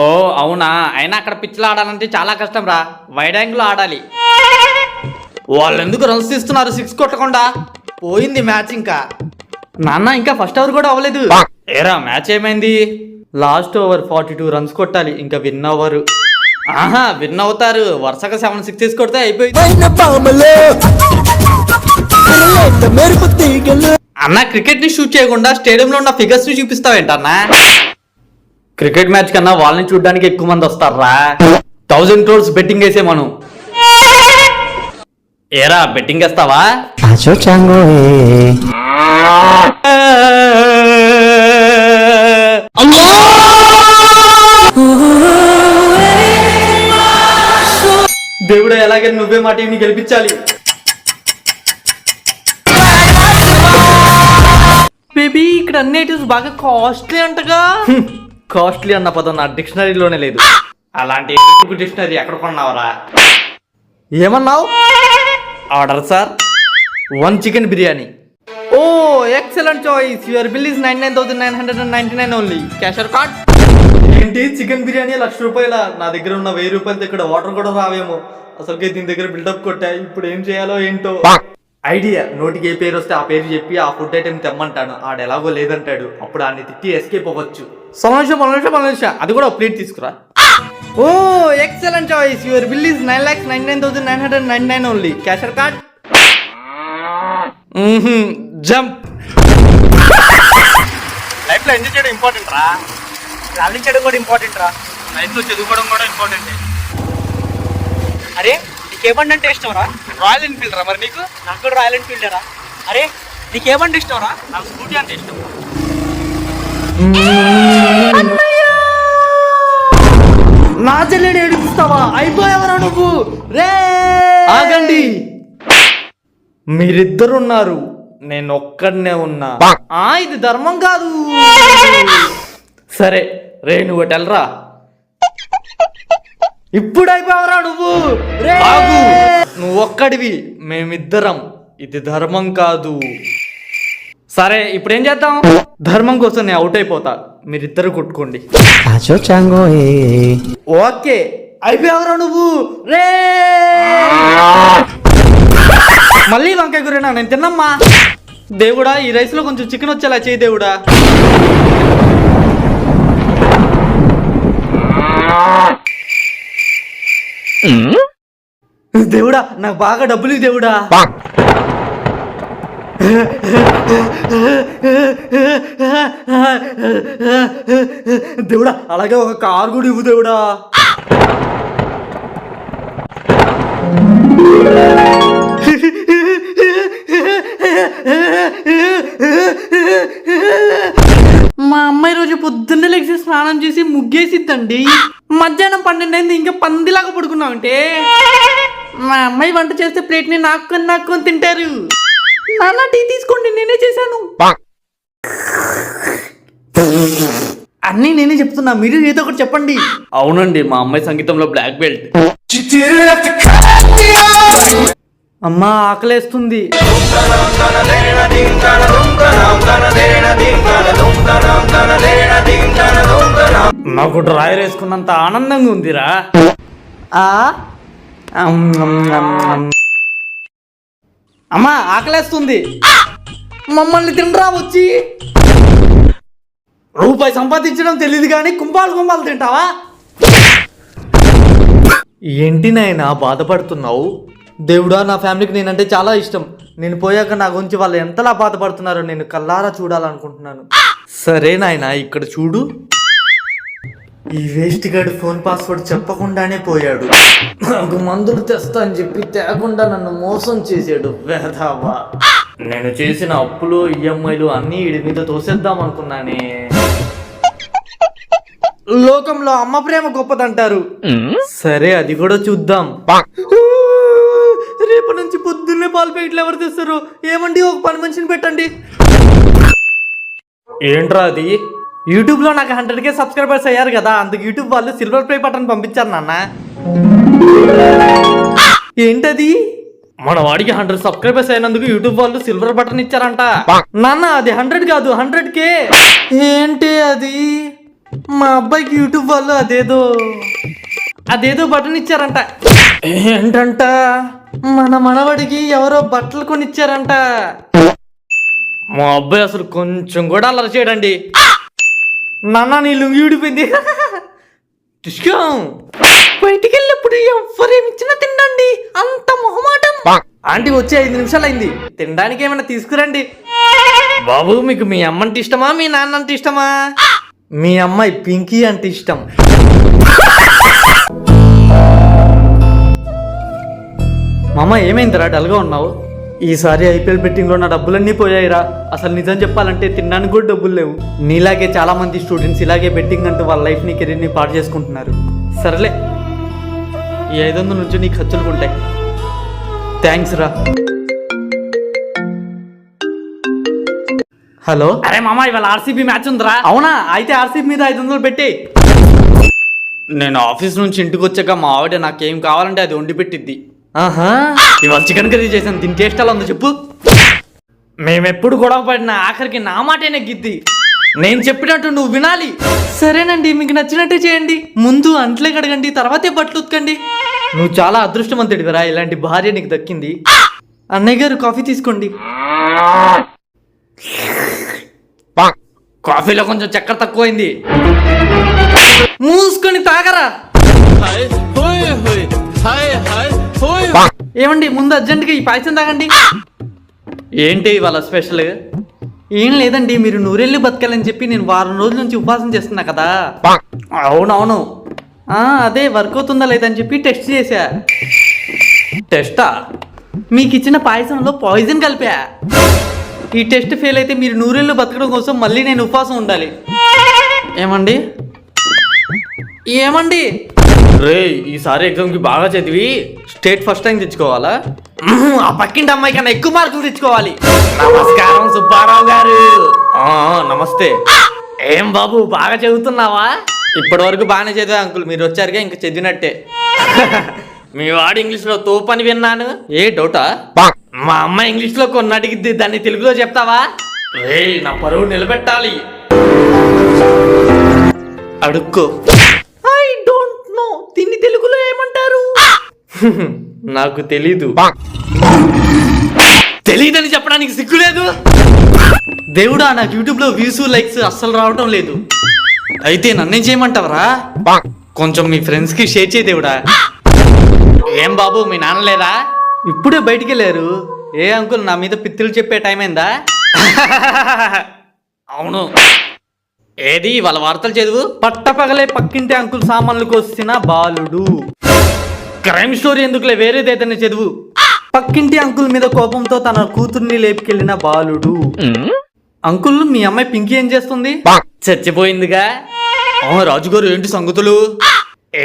ఓ అవునా, అయినా అక్కడ పిచ్లో ఆడాలంటే చాలా కష్టం రా, వైడ్ యాంగిల్ ఆడాలి. వాళ్ళు ఎందుకు రన్స్ తీస్తున్నారు 6 కొట్టకుండా? పోయింది మ్యాచ్. ఇంకా నాన్న, ఇంకా ఫస్ట్ ఓవర్ కూడా అవ్వలేదు. ఏరా, మ్యాచ్ ఏమైంది? లాస్ట్ ఓవర్ 42 రన్స్ కొట్టాలి, ఇంకా విన్ అవ్వరు. ఆహా, విన్ అవుతారు, వరుసగా 7 6 కొడితే అయిపోయింది. అన్న, క్రికెట్ ని షూట్ చేయకుండా స్టేడియం లో ఉన్న ఫిగర్స్ ని చూపిస్తావేంటన్నా? క్రికెట్ మ్యాచ్ కన్నా వాళ్ళని చూడడానికి ఎక్కువ మంది వస్తారా. 1000 crores బెట్టింగ్ వేసే మనం. ఏరా, బెట్టింగ్ వేస్తావా? దేవుడు, ఎలాగైనా నువ్వే మా టీంని గెలిపించాలి. బేబీ, ఇక్కడ అన్ని ఐటమ్స్ బాగా కాస్ట్లీ అంటగా. కాస్ట్లీ అన్న పదం నా డిక్షనరీలోనే లేదు. అలాంటి డిక్షనరీ ఎక్కడ కొన్నావరా? ఏమన్నావు? Order sir. 1 chicken biryani. Oh excellent choice. Your bill is 99,999 only. Cash or card. ఏంటి, చికెన్ బిర్యానీ 1,00,000 రూపాయల? నా దగ్గర ఉన్న 1000 రూపాయలతో ఇక్కడ వాటర్ కూడా రావేమో. అసలుకే దీని దగ్గర బిల్డప్ కొట్టా. ఇప్పుడు ఏం చేయాలో ఏంటో. ఐడియా, నోటికి ఏ పేరు వస్తే ఆ పేరు చెప్పి ఆ ఫుడ్ ఐటెం తెమ్మంటాను. ఆడు ఎలాగో లేదంటాడు, అప్పుడు ఆడిని తిట్టి ఎస్కేప్ అవ్వచ్చు. సమస్య అది కూడా ప్లేట్ తీసుకురా. Oh excellent choice. Your bill is 9,99,999 only. Cash or card. Jump. Life లో ఎంజాయ్ చేయడం ఇంపార్టెంట్ రా, ట్రావెలింగ్ చేయడం కూడా ఇంపార్టెంట్ రా, లైఫ్ లో చదువుకోవడం కూడా ఇంపార్టెంట్. అరే, నీకే బండి అంటే ఇష్టం రా? రాయల్ ఎన్ఫీల్డ్ రా. మరి నీకు? నాకు కూడా రాయల్ ఎన్ఫీల్డ్ రా. అరే, నీకే బండి ఇష్టం రా? నాకు స్కూటీ అంటే ఇష్టం. నా చెల్లెని ఏడిపిస్తావా? అయిపోయావరా నువ్వు? రే ఆగండి, మీరిద్దరున్నారు, నేను ఒక్కడనే ఉన్నా. ఇది ధర్మం కాదు. సరే రే, నువ్వు వెళ్ళరా. ఇప్పుడు అయిపోయావరా నువ్వు? ఆగు, నువ్వు ఒక్కడివి, మేమిద్దరం, ఇది ధర్మం కాదు. సరే ఇప్పుడు ఏం చేద్దాం? ధర్మం కోసం నేను అవుట్ అయిపోతా, మీరిద్దరు కొట్టుకోండి. ఓకే, అయిపోయావరా నువ్వు? రే మళ్ళీ వంకాయ కూరేనా? నేను తిన్నమ్మా. దేవుడా, ఈ రైస్ లో కొంచెం చికెన్ వచ్చేలా చేయి దేవుడా. దేవుడా, నాకు బాగా డబ్బులు ఇవ్వు దేవుడా. దేవుడా, అలాగే ఒక కారు కూడా ఇవ్వు దేవుడా. మా అమ్మాయి రోజు పొద్దున్నే లేచి స్నానం చేసి ముగ్గేసిద్దండి. మధ్యాహ్నం 12 అయింది, ఇంకా పందిలాగా పడుకున్నామంటే. మా అమ్మాయి వంట చేస్తే ప్లేట్ ని నాక్కొని తింటారు. నాన్న టీ తీసుకోండి, నేనే చేశాను. అన్నీ నేనే చెప్తున్నా, మీరు ఏదో ఒకటి చెప్పండి. అవునండి, మా అమ్మాయి సంగీతంలో బ్లాక్ బెల్ట్. అమ్మా ఆకలేస్తుంది. నాకు డ్రాయర్ వేసుకున్నంత ఆనందంగా ఉందిరా. అమ్మా ఆకలేస్తుంది. మమ్మల్ని తినరా వచ్చి. రూపాయి సంపాదించడం తెలియదు కానీ కుంభాలు తింటావా? ఏంటి నాయనా బాధపడుతున్నావు? దేవుడా, నా ఫ్యామిలీకి నేనంటే చాలా ఇష్టం. నేను పోయాక నా గురించి వాళ్ళు ఎంతలా బాధపడుతున్నారో నేను కల్లారా చూడాలనుకుంటున్నాను. సరే నాయనా, ఇక్కడ చూడు. ఈ వేస్ట్ గాడు ఫోన్ పాస్వర్డ్ చెప్పకుండానే పోయాడు. నాకు మందులు తెస్తా అని చెప్పి తేకుండా నన్ను మోసం చేసాడు వేదావా. నేను చేసిన అప్పులు ఈఎంఐలు అన్నీ వీడి మీద తోసేద్దాం అనుకున్నానే. లోకంలో అమ్మ ప్రేమ గొప్పదంటారు. సరే అది కూడా చూద్దాం. రేపటి నుంచి పొద్దున్నే పాలు ప్యాకెట్లు ఎవరు తెస్తారు? ఏమండి, ఒక పని మనిషిని పెట్టండి. ఏంట్రా అది? యూట్యూబ్ లో నాకు 100K సబ్స్క్రైబర్స్ అయ్యారు కదా, అందుకు యూట్యూబ్ వాళ్ళు సిల్వర్ ప్లే బటన్ పంపించారు నాన్న. ఏంటది? మన వాడికి 100 సబ్స్క్రైబర్స్ అయినందుకు యూట్యూబ్ వాళ్ళు సిల్వర్ బటన్ ఇచ్చారంట. నాన్న అది 100 కాదు, 100K. ఏంటి అది? మా అబ్బాయికి యూట్యూబ్ వాళ్ళు అదేదో బటన్ ఇచ్చారంట. ఏంటంట? మన మనవడికి ఎవరో బట్టలు కొనిచ్చారంట. మా అబ్బాయి అసలు కొంచెం కూడా అల్లరి చేయడండి. నాన్న నీ లుంగి ఊడిపోయింది. బయటికి వెళ్ళినప్పుడు ఎవరేమిచ్చినా తినండి, అంత మొహమాటం. ఆంటీ వచ్చి 5 నిమిషాలు అయింది, తినడానికి ఏమైనా తీసుకురండి. బాబు, మీకు మీ అమ్మ అంటే ఇష్టమా, మీ నాన్న అంటే ఇష్టమా? మీ అమ్మాయి పింకీ అంటే ఇష్టం. మామ ఏమైందిరా డల్గా ఉన్నావు? ఈసారి ఐపీఎల్ బెట్టింగ్ లో నా డబ్బులన్నీ పోయాయిరా. అసలు నిజం చెప్పాలంటే తినడానికి కూడా డబ్బులు లేవు. నీలాగే చాలా మంది స్టూడెంట్స్ ఇలాగే బెట్టింగ్ అంటూ వాళ్ళ లైఫ్ ని కెరీర్ ని పాడు చేసుకుంటున్నారు. సరేలే, ఈ 500 నుంచి నీ ఖర్చులు ఉంటాయి. థ్యాంక్స్ రా. హలో. అరే మామ, ఇవాళ ఆర్సీబీ మ్యాచ్ ఉందిరా. అవునా? అయితే ఆర్సీబీ మీద 500 పెట్టి. నేను ఆఫీస్ నుంచి ఇంటికి వచ్చాక మా ఆవిడ నాకేం కావాలంటే అది వండి పెట్టిద్ది. ఆహా, ఇవాళ చికెన్ కర్రీ చేసాను, దీని టేస్ట్ ఎలా ఉందో చెప్పు. మేమెప్పుడు గొడవ పడినా ఆఖరికి నా మాటే నెగ్గిద్ది. నేను చెప్పినట్టు నువ్వు వినాలి. సరేనండి, మీకు నచ్చినట్టే చేయండి. ముందు అంట్లే కడగండి, తర్వాతే బట్టలు ఉతకండి. నువ్వు చాలా అదృష్టవంతుడివిరా, ఇలాంటి భార్య నీకు దక్కింది. అన్నయ్య గారు కాఫీ తీసుకోండి. కాఫీలో కొంచెం చక్కెర తక్కువైంది. మూసుకొని తాగరా. ఏమండి, ముందు అర్జెంటుగా ఈ పాయసం తాగండి. ఏంటి ఇవాళ స్పెషల్? ఏం లేదండి, మీరు నూరెళ్ళి బతకాలని చెప్పి నేను వారం రోజుల నుంచి ఉపవాసం చేస్తున్నా కదా. అవునవును. అదే వర్క్ అవుతుందా లేదని చెప్పి టెస్ట్ చేశా. టెస్టా? మీకు ఇచ్చిన పాయసంలో పాయిజన్ కలిపా. ఈ టెస్ట్ ఫెయిల్ అయితే మీరు నూరెళ్ళు బతకడం కోసం మళ్ళీ నేను ఉపవాసం ఉండాలి. ఏమండి ఏమండి రే ఈసారి ఎగ్జామ్కి బాగా చదివి స్టేట్ ఫస్ట్ టైం తెచ్చుకోవాలా ఆ పక్కింటి అమ్మాయి కన్నా ఎక్కువ మార్కులు తెచ్చుకోవాలి. నమస్కారం సుబ్బారావు గారు. నమస్తే. ఏం బాబు బాగా చదువుతున్నావా? ఇప్పటి వరకు బాగానే చదివా అంకుల్, మీరు వచ్చారుగా ఇంకా చదివినట్టే. మీ వాడు ఇంగ్లీష్లో తోపని విన్నాను. ఏ డౌటా? మా అమ్మ ఇంగ్లీష్లో కొన్ని అడిగిద్ది, దాన్ని తెలుగులో చెప్తావా? రే నా పరువు నిలబెట్టాలి. అడుక్కో. ఐ డోంట్ నో, దీన్ని తెలుగులో ఏమంటారు? నాకు తెలీదు. తెలీదని చెప్పడానికి సిగ్గులేదు? దేవుడా, నాకు యూట్యూబ్ లో వ్యూస్ లైక్స్ అస్సలు రావటం లేదు. అయితే నన్నేం చేయమంటావరా? కొంచెం మీ ఫ్రెండ్స్ కి షేర్ చేయి దేవుడా. ఏం బాబు మీ నాన్న లేదా? ఇప్పుడే బయటికి వెళ్ళారు. ఏ అంకుల్ నా మీద పిత్తులు చెప్పే టైం అయిందా? అవును. ఏది వాళ్ళ వార్తలు చదువు. పట్టపగలే పక్కింటి అంకుల్ సామాన్లకు వచ్చిన బాలుడు. క్రైమ్ స్టోరీ ఎందుకులే, వేరేది ఏదైనా చదువు. పక్కింటి అంకుల్ మీద కోపంతో తన కూతుర్ని లేపుకెళ్లిన బాలుడు. అంకుల్ మీ అమ్మాయి పింకీ ఏం చేస్తుంది? చచ్చిపోయిందిగా. రాజుగారు ఏంటి సంగతులు?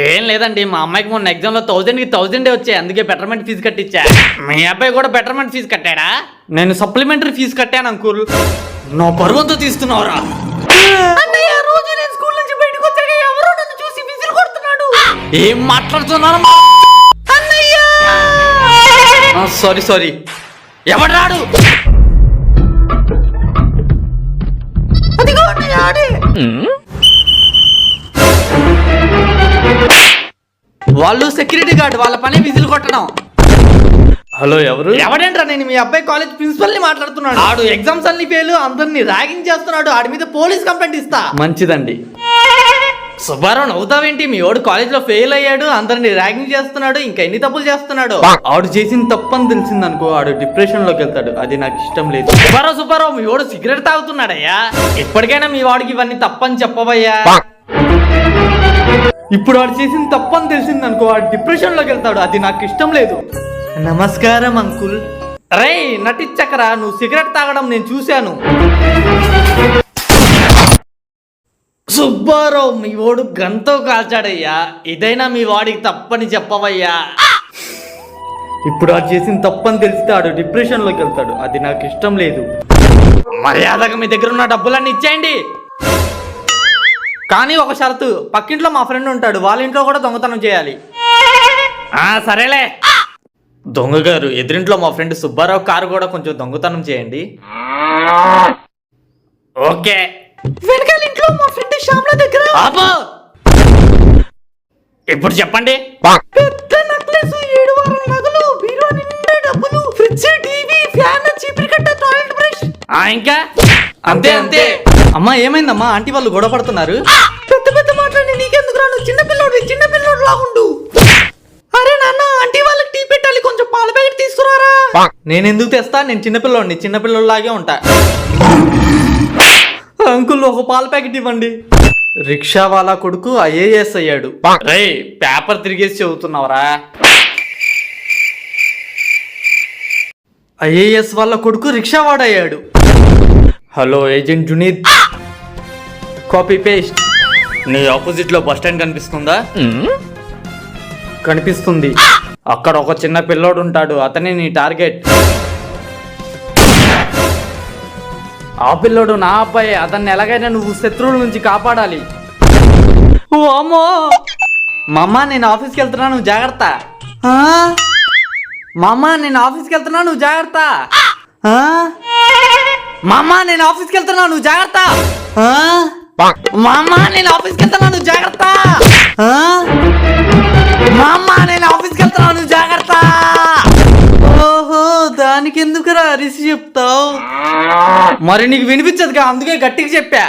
ఏం లేదండి, మా అమ్మాయికి మొన్న ఎగ్జామ్ లో 1000కి 1000 వచ్చాయి, అందుకే బెటర్మెంట్ ఫీజు కట్టించా. మీ అబ్బాయి కూడా బెటర్మెంట్ ఫీజు కట్టాడా? నేను సప్లిమెంటరీ ఫీజు కట్టాను అంకుల్. నా పరువంతో తీస్తున్నావురా? రోజు నేను స్కూల్ నుంచి బయటకు వచ్చాక ఎవరో నన్ను చూసి విజిల్ కొడుతున్నాడు. ఏం మాట్లాడుతున్నాను? సారీ ఎవడు రాడు? వాళ్ళు సెక్యూరిటీ గార్డ్, వాళ్ళ పని విజిల్ కొట్టడం. హలో ఎవరు? ఎవడేంట్రా? నేను మీ అబ్బాయి కాలేజ్ ప్రిన్సిపల్ ని మాట్లాడుతున్నాడు. ఆడు ఎగ్జామ్స్ అన్ని ఫెయిల్, అందరినీ ర్యాగింగ్ చేస్తున్నాడు. ఆడి మీద పోలీస్ కంప్లైంట్ ఇస్తా. మంచిదండి. సుబ్బారావు నవ్వుతావేంటి? మీ వాడు కాలేజ్ లో ఫెయిల్ అయ్యాడు, అందరిని ర్యాగింగ్ చేస్తున్నాడు, ఇంకా ఎన్ని తప్పులు చేస్తున్నాడు. ఆడు చేసిన తప్పని తెలిసిందనుకో ఆడు డిప్రెషన్ లోకి వెళ్తాడు. అది నాకు ఇష్టం లేదు. సుబ్బారావు మీ వాడు సిగరెట్ తాగుతున్నాడయ్యా. ఎప్పటికైనా మీ వాడికి ఇవన్నీ తప్పని చెప్పవయ్యా. ఇప్పుడు వాడు చేసిన తప్పని తెలిసిందనుకో ఆడు డిప్రెషన్ లోకి వెళ్తాడు. అది నాకు ఇష్టం లేదు. నమస్కారం అంకుల్. రే నటించకరా, నువ్వు సిగరెట్ తాగడం నేను చూశాను. సుబ్బారావు మీ వాడు గంతో కాల్చాడయ్యా. ఇదైనా మీ వాడికి తప్పని చెప్పవయ్యా. ఇప్పుడు అది చేసిన తప్పని తెలిస్తే ఆడు డిప్రెషన్ లోకి వెళ్తాడు. అది నాకు ఇష్టం లేదు. మర్యాదగా మీ దగ్గర ఉన్న డబ్బులన్నీ ఇచ్చేయండి. కానీ ఒక షరతు, పక్కింట్లో మా ఫ్రెండ్ ఉంటాడు, వాళ్ళ ఇంట్లో కూడా దొంగతనం చేయాలి. సరేలే. దొంగ గారు, ఎదురింట్లో మా ఫ్రెండ్ సుబ్బారావు కారు కూడా కొంచెం దొంగతనం చేయండి. ఓకే. వెనకాల ఇంట్లో మా ఫ్రెండ్ శ్యామ్ల దగ్గర. ఇప్పుడు చెప్పండి. పెద్ద నెక్లెస్, 7 వారాల నగలు, బీరో నిండా డబ్బులు, ఫ్రిడ్జ్, టీవీ, ఫ్యాన్, చీపురు కట్ట, టాయిలెట్ బ్రష్. ఇంకా అంతే. అమ్మా ఏమైందమ్మా? ఆంటీ వాళ్ళు గొడవ పడుతున్నారు. పెద్ద పెద్ద మాట్లాడి నీకెందుకు రాను? చిన్నపిల్లోడు లాగుండు. అరే నాన్న, ఆంటీ వాళ్ళకి టీ పెట్టాలి, కొంచెం పాల ప్యాకెట్ తీసుకురారా. నేను ఎందుకు తెస్తా? నేను చిన్నపిల్లోడిలాగే ఉంటా. అంకుల్ ఒక పాల ప్యాకెట్ ఇవ్వండి. రిక్షా వాళ్ళ కొడుకు ఐఏఎస్ అయ్యాడు. రే పేపర్ తిరిగేసి చదువుతున్నావరా? ఐఏఎస్ వాళ్ళ కొడుకు రిక్షా వాడయ్యాడు. Hello agent Junaid, copy paste. నీ ఆపోజిట్ లో బస్ స్టాండ్ కనిపిస్తుందా? కనిపిస్తుంది. అక్కడ ఒక చిన్న పిల్లోడు ఉంటాడు, అతనే నీ టార్గెట్. ఆ పిల్లోడు నా అబ్బాయి, అతన్ని ఎలాగైనా నువ్వు శత్రువుల నుంచి కాపాడాలి. ఓ అమ్మో! మామ నేను ఆఫీస్కి వెళ్తున్నా, నువ్వు జాగ్రత్త. మామ నేను ఆఫీస్కి వెళ్తున్నా, నువ్వు జాగ్రత్త. మామ నేను ఆఫీస్కి వెళ్తున్నా, నువ్వు జాగ్రత్త. మామ నేను ఆఫీస్కి వెళ్తున్నా, నువ్వు జాగ్రత్త. మామ నేను ఆఫీస్కి వెళ్తున్నా, నువ్వు జాగ్రత్త. ఓహో, దానికి ఎందుకురా అరిసి చెప్తావు? మరి నీకు వినిపించదుగా, అందుకే గట్టిగా చెప్పా.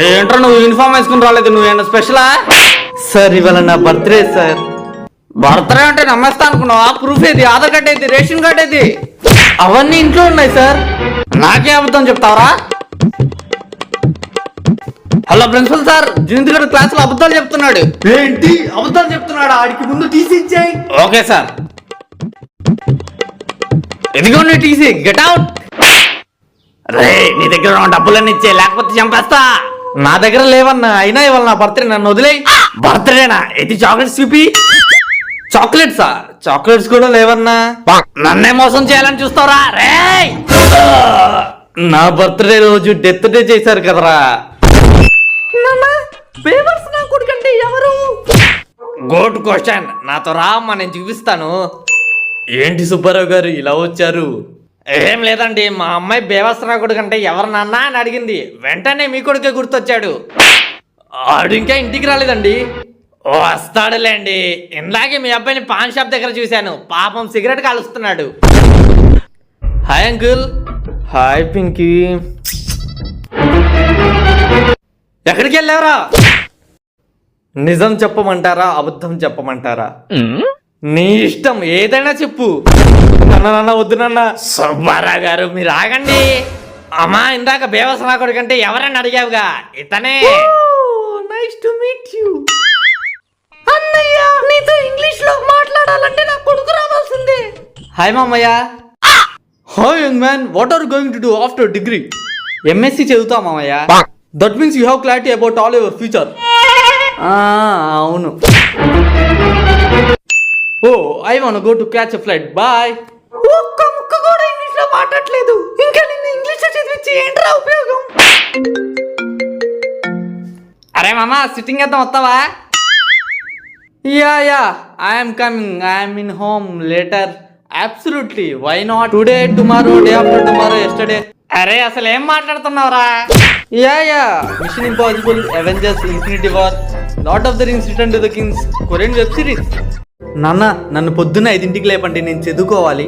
ఏంట్రా నువ్వు యూనిఫామ్ వేసుకుని రాలేదు? నువ్వేనా స్పెషలా? సార్ ఇవాళ నా బర్త్డే సార్. బర్త్డే అంటే నమ్మేస్తా అనుకున్నావా? ప్రూఫ్ ఏది? ఆధార్ కార్డ్ ఏది? రేషన్ కార్డ్ ఏది? అవన్నీ ఇంట్లో ఉన్నాయి సార్. నాకే అబద్ధం చెప్తావరా? హలో ప్రిన్సిపల్ సార్, జూనియర్ గారు క్లాస్ లో అబద్ధాలు చెప్తున్నాడు. ఏంటి అబద్ధాలు చెప్తున్నాడు? ఆడికి ముందు టీసీ ఇచ్చాయి. Okay sir. ఇదిగోండి టీసీ, గెట్ అవుట్. రే నీ దగ్గర ఉన్న డబ్బులన్నీ ఇచ్చే లేకపోతే చంపేస్తా. నా దగ్గర లేవన్నా, అయినా ఇవాళ నా బర్త్డే, నన్ను వదిలే. బర్త్డేనా? ఇది చాక్లెట్స్ చూపి. చాక్లెట్సా? చాక్లెట్స్ కూడా లేవన్నా. నన్నే మోసం చేయాలని చూస్తావరా రే? నా బర్త్డే రోజు డెత్ డే చేశారు కదరా. పేపర్స్ నా కొడుకంటే ఎవరు? Good question. నాతో రామ్మా, నేను చూపిస్తాను. ఏంటి సుబ్బారావు గారు ఇలా వచ్చారు? ఏం లేదండి, మా అమ్మాయి బేవస్రా కొడుకు అంటే ఎవరు నాన్న అని అడిగింది. వెంటనే మీ కొడుకే గుర్తొచ్చాడు. ఆడు ఇంకా ఇంటికి రాలేదండి. వస్తాడులేండి. ఇందాకే మీ అబ్బాయిని పాన్ షాప్ దగ్గర చూశాను. పాపం సిగరెట్ కాలుస్తున్నాడు. Hi uncle. హాయ్ పింకీ. ఎక్కడికి వెళ్ళావరా? నిజం చెప్పమంటారా, అబద్ధం చెప్పమంటారా? నీ ఇష్టం, ఏదైనా చెప్పు. నాన్న వద్దు నాన్న. సుబ్బారావు గారు మీరు ఆగండి. అమ్మా, ఇందాక బేవసనా కొడుకంటే ఎవరని అడిగావుగా, ఇతనే. Nice to meet you. అన్నయ్య, నీతో ఇంగ్లీష్ లో మాట్లాడాలంటే నా కొడుకు రావాల్సిందే. హాయ్ మామయ్య. Hi young man, what are going to do after degree? MSc చదువుతా మామయ్య. That means you have clarity about all your future. అవును. Oh I want go to catch a flight. Bye. ఒక్క ముక్క కూడా ఇంగ్లీష్ లో మాట్లాడలేదు. ఇంకా నిన్ను ఇంగ్లీష్ లో చదివించి ఏంట్రా ఉపయోగం? అరే మామా, సిట్టింగ్ వేద్దాం, వస్తావా? Yeah I'm coming. I'm in home later. Absolutely, why not? Today, tomorrow, day after tomorrow, yesterday. అరే అసలు ఏం మాట్లాడుతున్నావురా? Yeah Mission Impossible, Avengers, Infinity War, Lord of the Rings, Return to the Kings, Korean web series. నాన్న, నన్ను పొద్దున్న 5ంటికి లేపండి, నేను చదువుకోవాలి.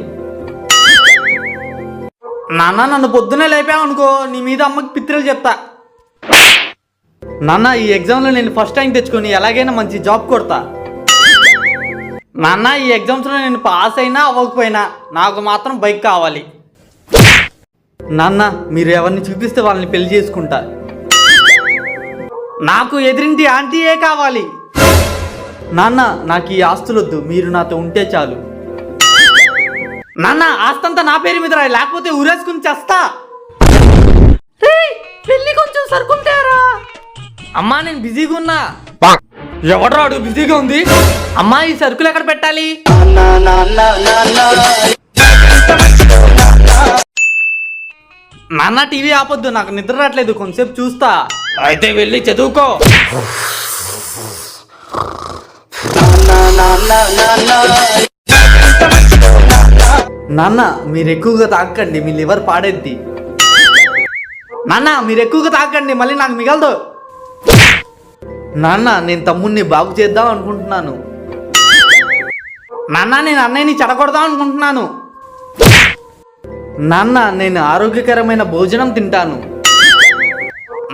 నాన్న, నన్ను పొద్దున్నే లేపావనుకో, నీ మీద అమ్మకి పిత్రలు చెప్తా. నాన్న, ఈ ఎగ్జామ్లో నేను ఫస్ట్ ర్యాంక్ తెచ్చుకొని ఎలాగైనా మంచి జాబ్ కొడతా. నాన్న, ఈ ఎగ్జామ్స్లో నేను పాస్ అయినా అవ్వకపోయినా నాకు మాత్రం బైక్ కావాలి. నాన్న, మీరు ఎవరిని చూపిస్తే వాళ్ళని పెళ్లి చేసుకుంటా. నాకు ఎదురింటి ఆంటీయే కావాలి. నాన్న, నాకు ఈ ఆస్తులొద్దు, మీరు నాతో ఉంటే చాలు. నాన్న, ఆస్తంతా నా పేరు మీద రాయి, లేకపోతే ఊరేసుకుని చేస్తా. పెళ్లి కొంచెం సరుకులు తేరా. అమ్మా, నేను బిజీగా ఉన్నా. ఎవడరాడు బిజీగా ఉంది? అమ్మా, ఈ సరుకులు ఎక్కడ పెట్టాలి? నాన్న, టీవీ ఆపొద్దు, నాకు నిద్ర రావట్లేదు, కొంచెంసేపు చూస్తా. అయితే వెళ్ళి చదువుకో. నాన్న, మీరు ఎక్కువగా తాకండి, మీ లివర్ పాడేద్ది. నాన్న, మీరు ఎక్కువగా తాకండి, మళ్ళీ నాకు మిగలదు. నాన్న, నేను తమ్ముడిని బాగు చేద్దాం అనుకుంటున్నాను. నాన్న, నేను అన్నయ్యని చెడగొడదాం అనుకుంటున్నాను. నాన్న, నేను ఆరోగ్యకరమైన భోజనం తింటాను.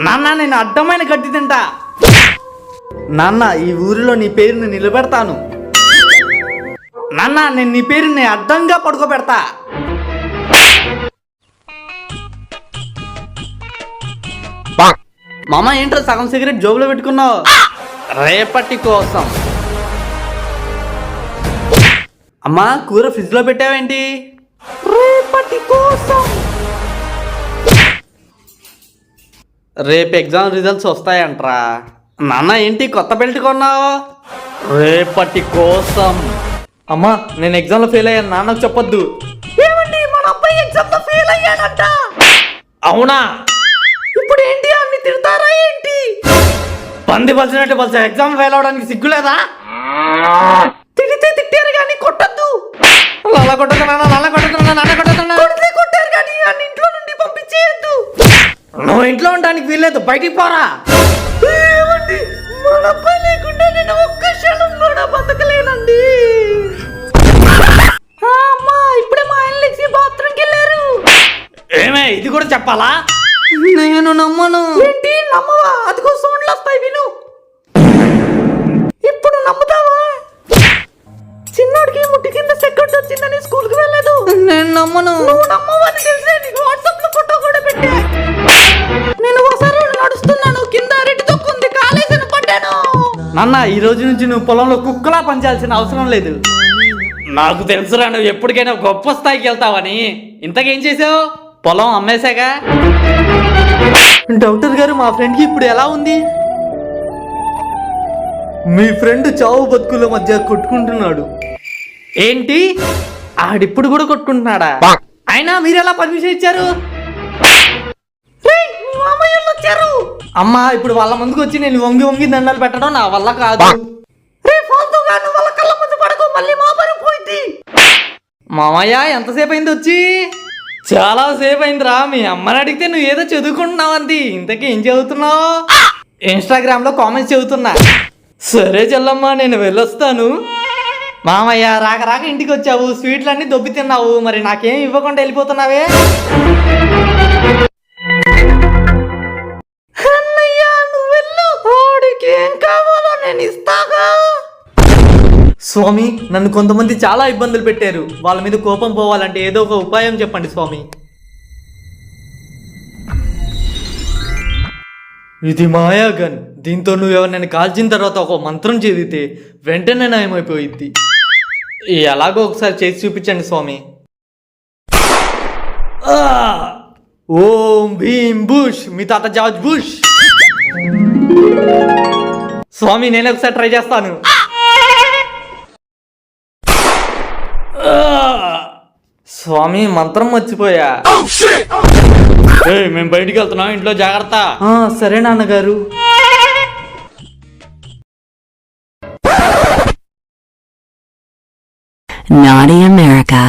నాన్న, నేను అడ్డమైన గడ్డి తింటా. నాన్న, ఈ ఊరిలో నీ పేరుని నిలబెడతాను. నాన్న, నేను నీ పేరుని అడ్డంగా పడుకోబెడతా. మామ, ఏంట్రా సగం సిగరెట్ జోబులో పెట్టుకున్నావు? రేపటి కోసం. అమ్మా, కూర ఫ్రిడ్జ్ లో పెట్టావేంటి? రేపటి కోసం. రేపు ఎగ్జామ్ రిజల్ట్స్ వస్తాయంట్రా. నాన్న, ఏంటి కొత్త బెల్ట్ కొన్నావు? రేపటి కోసం. అమ్మా, నేను ఎగ్జామ్ లో ఫెయిల్ అయ్యాను, నాన్నకు చెప్పొద్దు. ఏమండి, మన అబ్బాయి ఎగ్జామ్ లో ఫెయిల్ అయ్యాడంట. అవునా? ఇప్పుడు ఏంటి, అన్ని తిడతారా ఏంటి? పంది పలిచినట్టు పలిచా. ఎగ్జామ్ ఫెయిల్ అవడానికి సిగ్గులేదా? తిడితే తిట్టారు కానీ కొట్టద్దు. అలా కొట్టదు నాన్న, నాన్న కొట్టదు నాన్న, నాన్న కొట్టదు నాన్న. కొడితే కొట్టారు కానీ అన్ని ఇంట్లో నుండి పంపించేయద్దు. నువ్వు ఇంట్లో ఉండడానికి వీల్లేదు, బయటికి పోరా. ఏమండి, మన అబ్బాయి లేకుండా నేను ఒక్క క్షణం కూడా బతకలేనండి. అమ్మా, ఇప్పుడే మా ఆయన లేచి బాత్రూమ్కి వెళ్ళారు. ఏమే, ఇది కూడా చెప్పాలా? నేను నమ్మను. ఏంటి నమ్మవా? అదిగో సౌండ్లు వస్తాయి, విను. ఇప్పుడు నమ్ముతావా? చిన్నోడికి ముట్టి కింద సెకండ్ వచ్చిందని స్కూల్ కి వెళ్ళలేదు. నేను నమ్మను. నువ్వు నమ్మవని తెలిసే నీకు వాట్సాప్ లో ఫోటో కూడా పెట్టా. నేను ఒకసారి నడుస్తున్నాను, కింద అరటి తొక్కుంది, కాలేజీని పడ్డాను. నాన్న, ఈ రోజు నుంచి నువ్వు పొలంలో కుక్కలా పనిచేయాల్సిన అవసరం లేదు. నాకు తెలుసురా, నువ్వు ఎప్పటికైనా గొప్ప స్థాయికి వెళ్తావని. ఇంతకేం చేసావు? పొలం అమ్మేశాగా. డాక్టర్ గారు మా ఫ్రెండ్కి ఇప్పుడు ఎలా ఉంది? మీ ఫ్రెండ్ చావు బతుకుల మధ్య కొట్టుకుంటున్నాడు. ఏంటి? ఆడిప్పుడు కూడా కొట్టుకుంటున్నాడా? అయినా మీరు ఎలా పర్మిషన్ ఇచ్చారు? వచ్చారు అమ్మా. ఇప్పుడు వాళ్ళ ముందుకు వచ్చి నేను వంగి వంగి దండాలు పెట్టడం నా వల్ల కాదు. మామయ్య ఎంతసేపు అయింది వచ్చి? చాలా సేపు అయిందిరా. మీ అమ్మని అడిగితే నువ్వు ఏదో చదువుకుంటున్నావు అంది. ఇంతకీ ఏం చదువుతున్నావు? ఇన్స్టాగ్రామ్ లో కామెంట్స్ చదువుతున్నా. సరే చెల్లమ్మా, నేను వెళ్ళొస్తాను. మామయ్య రాక రాక ఇంటికి వచ్చావు, స్వీట్లన్నీ దొబ్బి తిన్నావు, మరి నాకేం ఇవ్వకుండా వెళ్ళిపోతున్నావే? ఏం కావాలో నేను ఇస్తాగా. స్వామి, నన్ను కొంతమంది చాలా ఇబ్బందులు పెట్టారు. వాళ్ళ మీద కోపం పోవాలంటే ఏదో ఒక ఉపాయం చెప్పండి స్వామి. ఇది మాయాగన్. దీంతో నువ్వు ఎవరినైనా కాల్చిన తర్వాత ఒక మంత్రం చదివితే వెంటనే నయమైపోయిద్ది. ఎలాగో ఒకసారి చేసి చూపించండి స్వామి. ఓం భీమ్ బుష్, మీ తాత జార్జ్ బుష్. స్వామి నేను ఒకసారి ట్రై చేస్తాను. స్వామి మంత్రం మర్చిపోయా. మేము బయటికి వెళ్తున్నాం, ఇంట్లో జాగ్రత్త. సరే నాన్నగారు. Naughty America.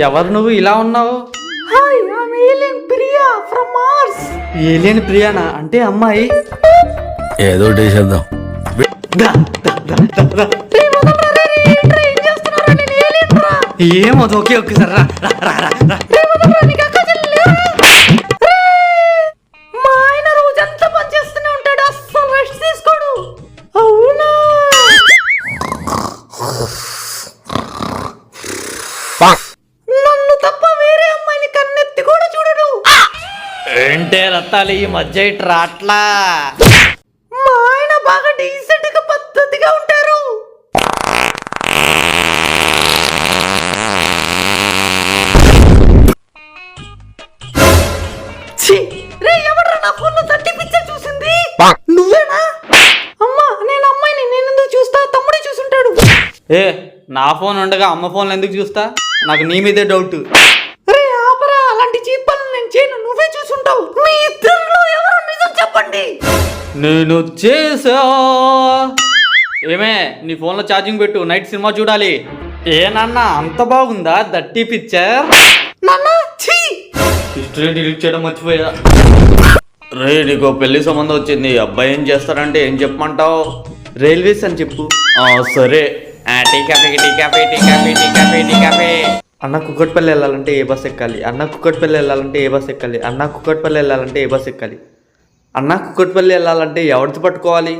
ఎవరు నువ్వు ఇలా ఉన్నావు? ఏలియన్ ప్రియానా? అంటే అమ్మాయి. ఏదో చేద్దాం. ఏమో ఓకే ఒక్కసారి రా. మా ఆయన రోజంతా పనిచేస్తూనే ఉంటాడు, అస్సలు రెస్ట్ తీసుకోడు. అవునా? నన్ను తప్ప వేరే అమ్మాయిని కన్నెత్తి కూడా చూడడు. ఏంటే రత్తాలు ఈ మధ్య ఇట్రా అట్లా? మా ఆయన బాగా డీసెంట్ గా పద్ధతిగా ఉంటారు. ఎవడ్రా నా ఫోన్ లో 30 పిక్చర్ చూసింది? నువ్వేనా? అమ్మా నేను అమ్మాయిని, నేను ఎందుకు చూస్తా? తమ్ముడే చూసుంటాడు. నా ఫోన్ ఉండగా అమ్మ ఫోన్ ఎందుకు చూస్తా? నాకు నీ మీదే డౌట్. రే ఆపరా, అలాంటి చీప్ పనులు నేను చేయను, నువ్వే చూసుంటావు. మీ ఇద్దరిలో ఎవరు నిజం చెప్పండి. నేను చేసా. ఏమే నీ ఫోన్ లో ఛార్జింగ్ పెట్టు, నైట్ సినిమా చూడాలి. ఏ నాన్న అంత బాగుందా 30 పిక్చర్? హిస్టరీ డిలీట్ చేయడం మర్చిపోయా. రే నీకు పెళ్లి సంబంధం వచ్చింది, అబ్బాయి ఏం చేస్తారంటే ఏం చెప్పమంటావు? రైల్వేస్ అని చెప్పు. సరే. Tea coffee tea coffee tea coffee tea coffee tea coffee. అన్న కుక్కట్పల్లి వెళ్ళాలంటే ఏ బస్ ఎక్కాలి? అన్న కుక్కట్పల్లి వెళ్ళాలంటే ఏ బస్ ఎక్కాలి? అన్న కుక్కట్పల్లి వెళ్ళాలంటే ఏ బస్ ఎక్కాలి? అన్న కుక్కట్పల్లి వెళ్ళాలంటే ఎవరిది పట్టుకోవాలి?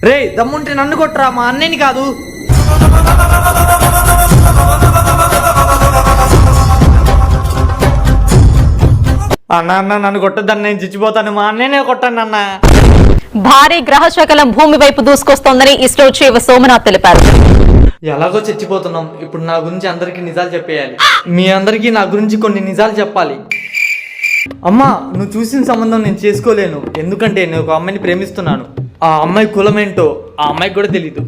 రే దమ్ముంటే నన్ను కొట్టరా, మా అన్నయ్యని కాదు. అన్న అన్న నన్ను కొట్టద్దని, నేను చచ్చిపోతాను. మా అన్నయ్యనే కొట్టండి అన్న. భారీ గ్రహ శకలం భూమి వైపు దూసుకొస్తోందని ఇస్రో చీఫ్ సోమనాథ్ తెలిపారు. ఎలాగో చచ్చిపోతున్నాం, ఇప్పుడు నా గురించి అందరికీ నిజాలు చెప్పేయాలి. మీ అందరికీ నా గురించి కొన్ని నిజాలు చెప్పాలి. అమ్మా నువ్వు చూసిన సంబంధం నేను చేసుకోలేను, ఎందుకంటే నేను ఒక అమ్మాయిని ప్రేమిస్తున్నాను. ఆ అమ్మాయి కులమేంటో ఆ అమ్మాయికి కూడా తెలీదు.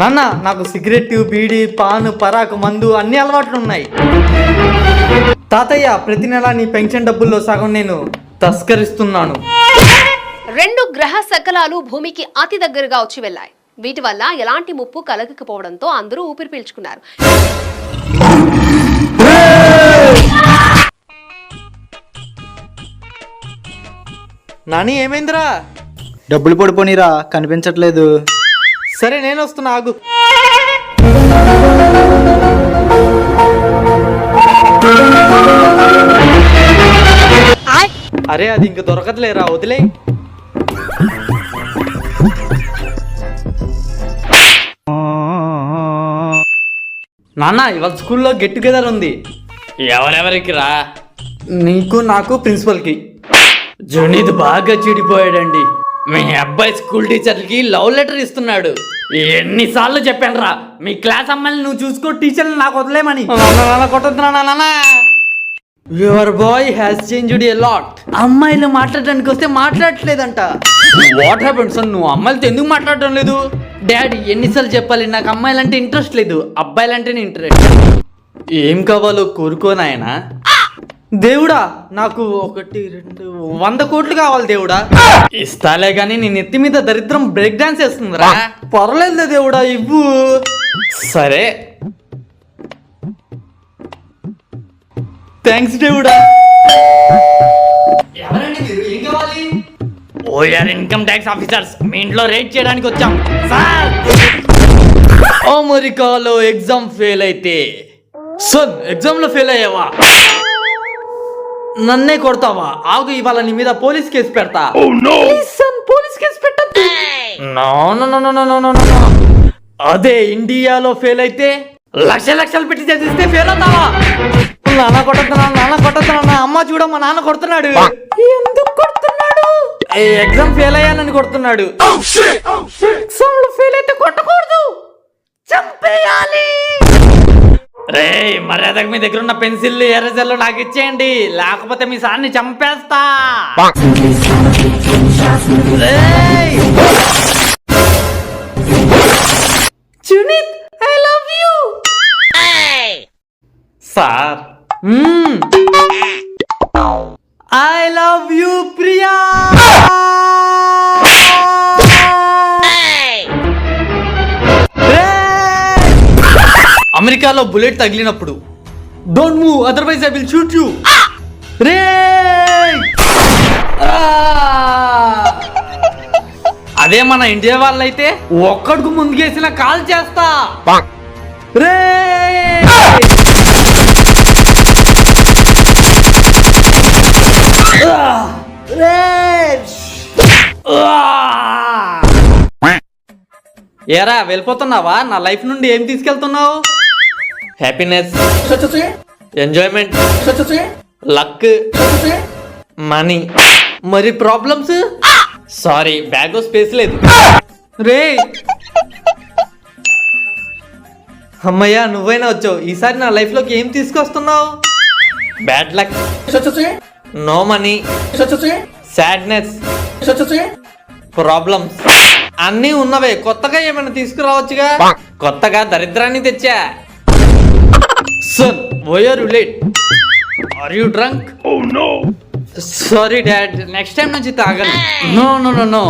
నాన్న నాకు సిగరెట్, బీడీ, పాను, పరాకు, మందు అన్ని అలవాట్లు ఉన్నాయి. తాతయ్య ప్రతి నెల నీ పెన్షన్ డబ్బుల్లో సగం నేను తస్కరిస్తున్నాను. 2 గ్రహ శకలాలు భూమికి అతి దగ్గరగా వచ్చి వెళ్లాయి. వీటి వల్ల ఎలాంటి ముప్పు కలగకపోవడంతో అందరూ ఊపిరి పీల్చుకున్నారు. నాని ఏమైందిరా? డబ్బులు పడిపోనిరా, కనిపించట్లేదు. సరే నేను వస్తున్నా, ఆగు. అరే అది ఇంక దొరకట్లేరా, వదిలే. నాన్న ఇవాళ స్కూల్లో గెట్ టుగెదర్ ఉంది. ఎవరెవరికి రా? నీకు, నాకు, ప్రిన్సిపల్కి. జునీద్ బాగా చెడిపోయాడండి. మీ అబ్బాయి స్కూల్ టీచర్కి లవ్ లెటర్ ఇస్తున్నాడు. ఎన్నిసార్లు చెప్పాను రా, మీ క్లాస్ అమ్మాయిని నువ్వు చూసుకో, టీచర్ని నాకు వదిలేమని. కొట్టొద్దునా. Your boy has changed a lot. అమ్మాయిలు మాట్లాడడానికి వస్తే మాట్లాడట్లేదంట. వాట్ హ్యాపెండ్ సన్, నువ్వు అమ్మాయిలతో ఎందుకు మాట్లాడడం లేదు? డాడీ ఎన్నిసార్లు చెప్పాలి, నాకు అమ్మాయిలంటే ఇంట్రెస్ట్ లేదు, అబ్బాయిలంటేనే ఇంట్రెస్ట్. ఏం కావాలో కోరుకోనాయనా. దేవుడా నాకు 1, 2, 100 కోట్లు కావాలి దేవుడా. ఇస్తాలే గానీ నీ నెత్తి మీద దరిద్రం బ్రేక్ డాన్స్ వేస్తుందిరా. పర్లేదులే దేవుడా, ఇవ్వు. సరే థ్యాంక్స్ దేవుడా. ఎవరండి మీరు, ఏం కావాలి? ఓఆర్ ఇన్కమ్ ట్యాక్స్ ఆఫీసర్స్, మీ ఇంట్లో రేట్ చేయడానికి వచ్చాం సార్. అమెరికాలో ఎగ్జామ్ ఫెయిల్ అయితే. సన్ ఎగ్జామ్ లో ఫెయిల్ అయ్యావా? నన్నే కొడతావా? ఆగు, ఇవాళ నీ మీద పోలీస్ కేసు పెడతా. పోలీస్ కేసు పెట్టద్దు. అదే ఇండియాలో ఫెయిల్ అయితే లక్షలు పెట్టి చదివిస్తే ఫెయిల్ అవుతావా? నాన్న కొడుతున్నా. అమ్మ చూడ, మా నాన్న కొడుతున్నాడు. ఎందుకు కొడుతున్నాడు? ఎగ్జామ్ ఫెయిల్ అయ్యానని కొడుతున్నాడు. ఎగ్జామ్ లో ఫెయిల్ అయితే కొట్టకూడదు, చంపేయాలి. రే మర్యాదకు మీ దగ్గర ఉన్న పెన్సిల్ ఎరేజర్లు నాకు ఇచ్చేయండి, లేకపోతే మీ సార్ని చంపేస్తా. Sunit I love you. Sir I love you Priya. అమెరికాలో బుల్లెట్ తగిలినప్పుడు don't move otherwise I will shoot you. రే అదే మన ఇండియా వాళ్ళైతే ఒక్కడుకు ముందుకేసిన కాల్ చేస్తా. రే ఏరా వెళ్ళిపోతున్నావా? నా లైఫ్ నుండి ఏం తీసుకెళ్తున్నావు? హ్యాపీనెస్, ఎంజాయ్మెంట్, లక్, మనీ, మరి ప్రాబ్లమ్స్? సారీ బ్యాగ్ స్పేస్ లేదు. రే అమ్మయ్యా నువ్వైనా వచ్చావు. ఈసారి నా లైఫ్ లోకి ఏం తీసుకొస్తున్నావు? Bad luck, no money, sadness, problems అన్నీ ఉన్నవే. కొత్తగా ఏమైనా తీసుకురావచ్చుగా. కొత్తగా దరిద్రాన్ని తెచ్చా. Son why are you late? Are you drunk? Sorry dad, next time నుంచి తాగను. నో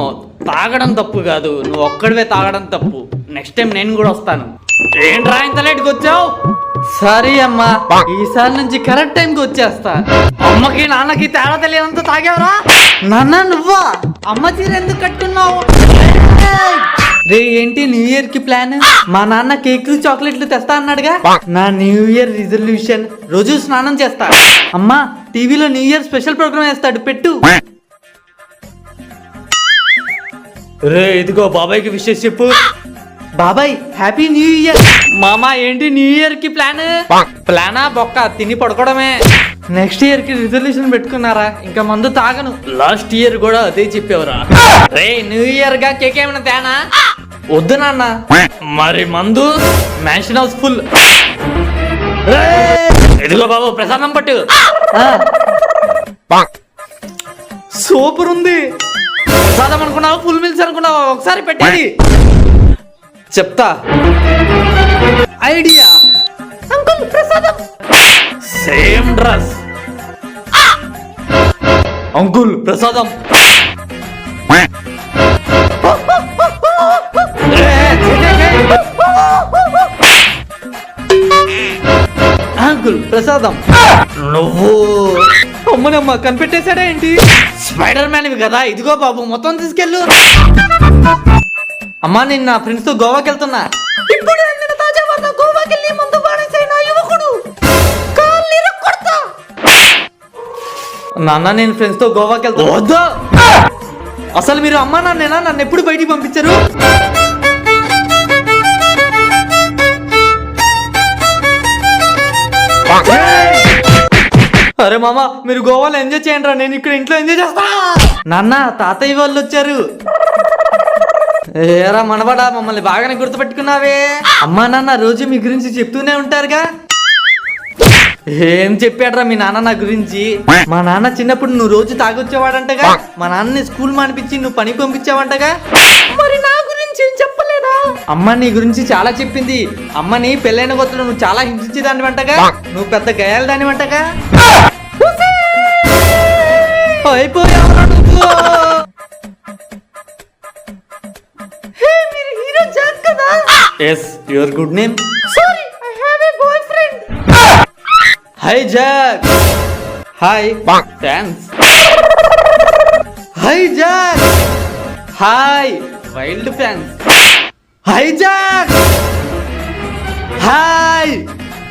తాగడం తప్పు కాదు, నువ్వు ఒక్కడివే తాగడం తప్పు. నెక్స్ట్ టైం నేను కూడా వస్తాను. ఏంట్రా ఇంత లేట్కి వచ్చావు? సారీ అమ్మా, ఈసారి నుంచి కరెక్ట్ టైంకి వచ్చేస్తా. అమ్మకి నాన్నకి తేడా తెలియనంత తాగేవరా? నాన్న నువ్వా? అమ్మ చీర ఎందుకు కట్టుకున్నావు? రే ఏంటి న్యూ ఇయర్ కి ప్లాన్? మా నాన్న కేక్లు చాక్లెట్లు తెస్తా అన్నాడుగా. నా న్యూ ఇయర్ రిజల్యూషన్ రోజు స్నానం చేస్తా. అమ్మా టీవీలో న్యూ ఇయర్ స్పెషల్ ప్రోగ్రామ్ వేస్తాడు, పెట్టు. రే ఇదిగో బాబాయ్కి విషెస్ చెప్పు. బాబాయ్ హ్యాపీ న్యూ ఇయర్. మామా ఏంటి న్యూ ఇయర్ కి ప్లాన్? ప్లానా బొక్క, తిని పడుకోవడమే. నెక్స్ట్ ఇయర్ కి రిజల్యూషన్ పెట్టుకున్నారా? ఇంకా మందు తాగను. లాస్ట్ ఇయర్ కూడా అదే చెప్పేవరా? రే న్యూ ఇయర్ గా కేక్ ఏమైనా తేనా? వద్దు నాన్న. మరి మందు మ్యాన్షన్ హౌస్ ఫుల్. ఇదిగో బాబు ప్రసాదం పట్టు. సూపర్ ఉంది. ప్రసాదం అనుకున్నావా ఫుల్ మిల్స్ అనుకున్నావా? ఒకసారి పెట్టేది చెప్తా. ఐడియా అంకుల్ ప్రసాదం. సేమ్ డ్రెస్ అంకుల్ ప్రసాదం. అంకుల్ ప్రసాదం. నువ్వు అమ్మనమ్మ కనిపెట్టేశాడా ఏంటి? స్పైడర్ మ్యాన్ ఇవి కదా. ఇదిగో బాబు మొత్తం తీసుకెళ్ళు. అమ్మా నేను నా ఫ్రెండ్స్ తో గోవాకి వెళ్తున్నా. ఇప్పుడు గోవాకి వెళ్ళి ముందు యువకుడు నాన్న నేను ఫ్రెండ్స్ తో గోవాకి వెళ్తా. వద్దు అసలు మీరు అమ్మా నాన్నేనా? నన్ను ఎప్పుడు బయటికి పంపించారు? అరే మామ మీరు గోవాలో ఎంజాయ్ చేయండి రా, నేను ఇక్కడ ఇంట్లో ఎంజాయ్ చేస్తా. నాన్న తాతయ్య వాళ్ళు వచ్చారు. ఏరా మనబడా, మమ్మల్ని బాగానే గుర్తుపెట్టుకున్నావే. అమ్మా నాన్న రోజు మీ గురించి చెప్తూనే ఉంటారుగా. ఏం చెప్పాడ్రా మీ నాన్న నా గురించి? మా నాన్న చిన్నప్పుడు నువ్వు రోజు తాగొచ్చేవాడంటగా, మా నాన్నని స్కూల్ మానిపించి నువ్వు పని పంపించావంటగా. మరి నా గురించి ఏం చెప్పలేదా? అమ్మ నీ గురించి చాలా చెప్పింది. అమ్మని పెళ్ళైన కొత్తలో నువ్వు చాలా హింసించేదాన్ని వంటగా, నువ్వు పెద్ద గయాల దాని వంటగా. అయిపోయావురా నువ్వు. హే, మీరు హీరో జాక్ కదా? Yes, your good name. Sorry, I have a boyfriend. Hi Jack. Hi, thanks. Hi Jack. Hi, wild fans. Hi Jack. Hi,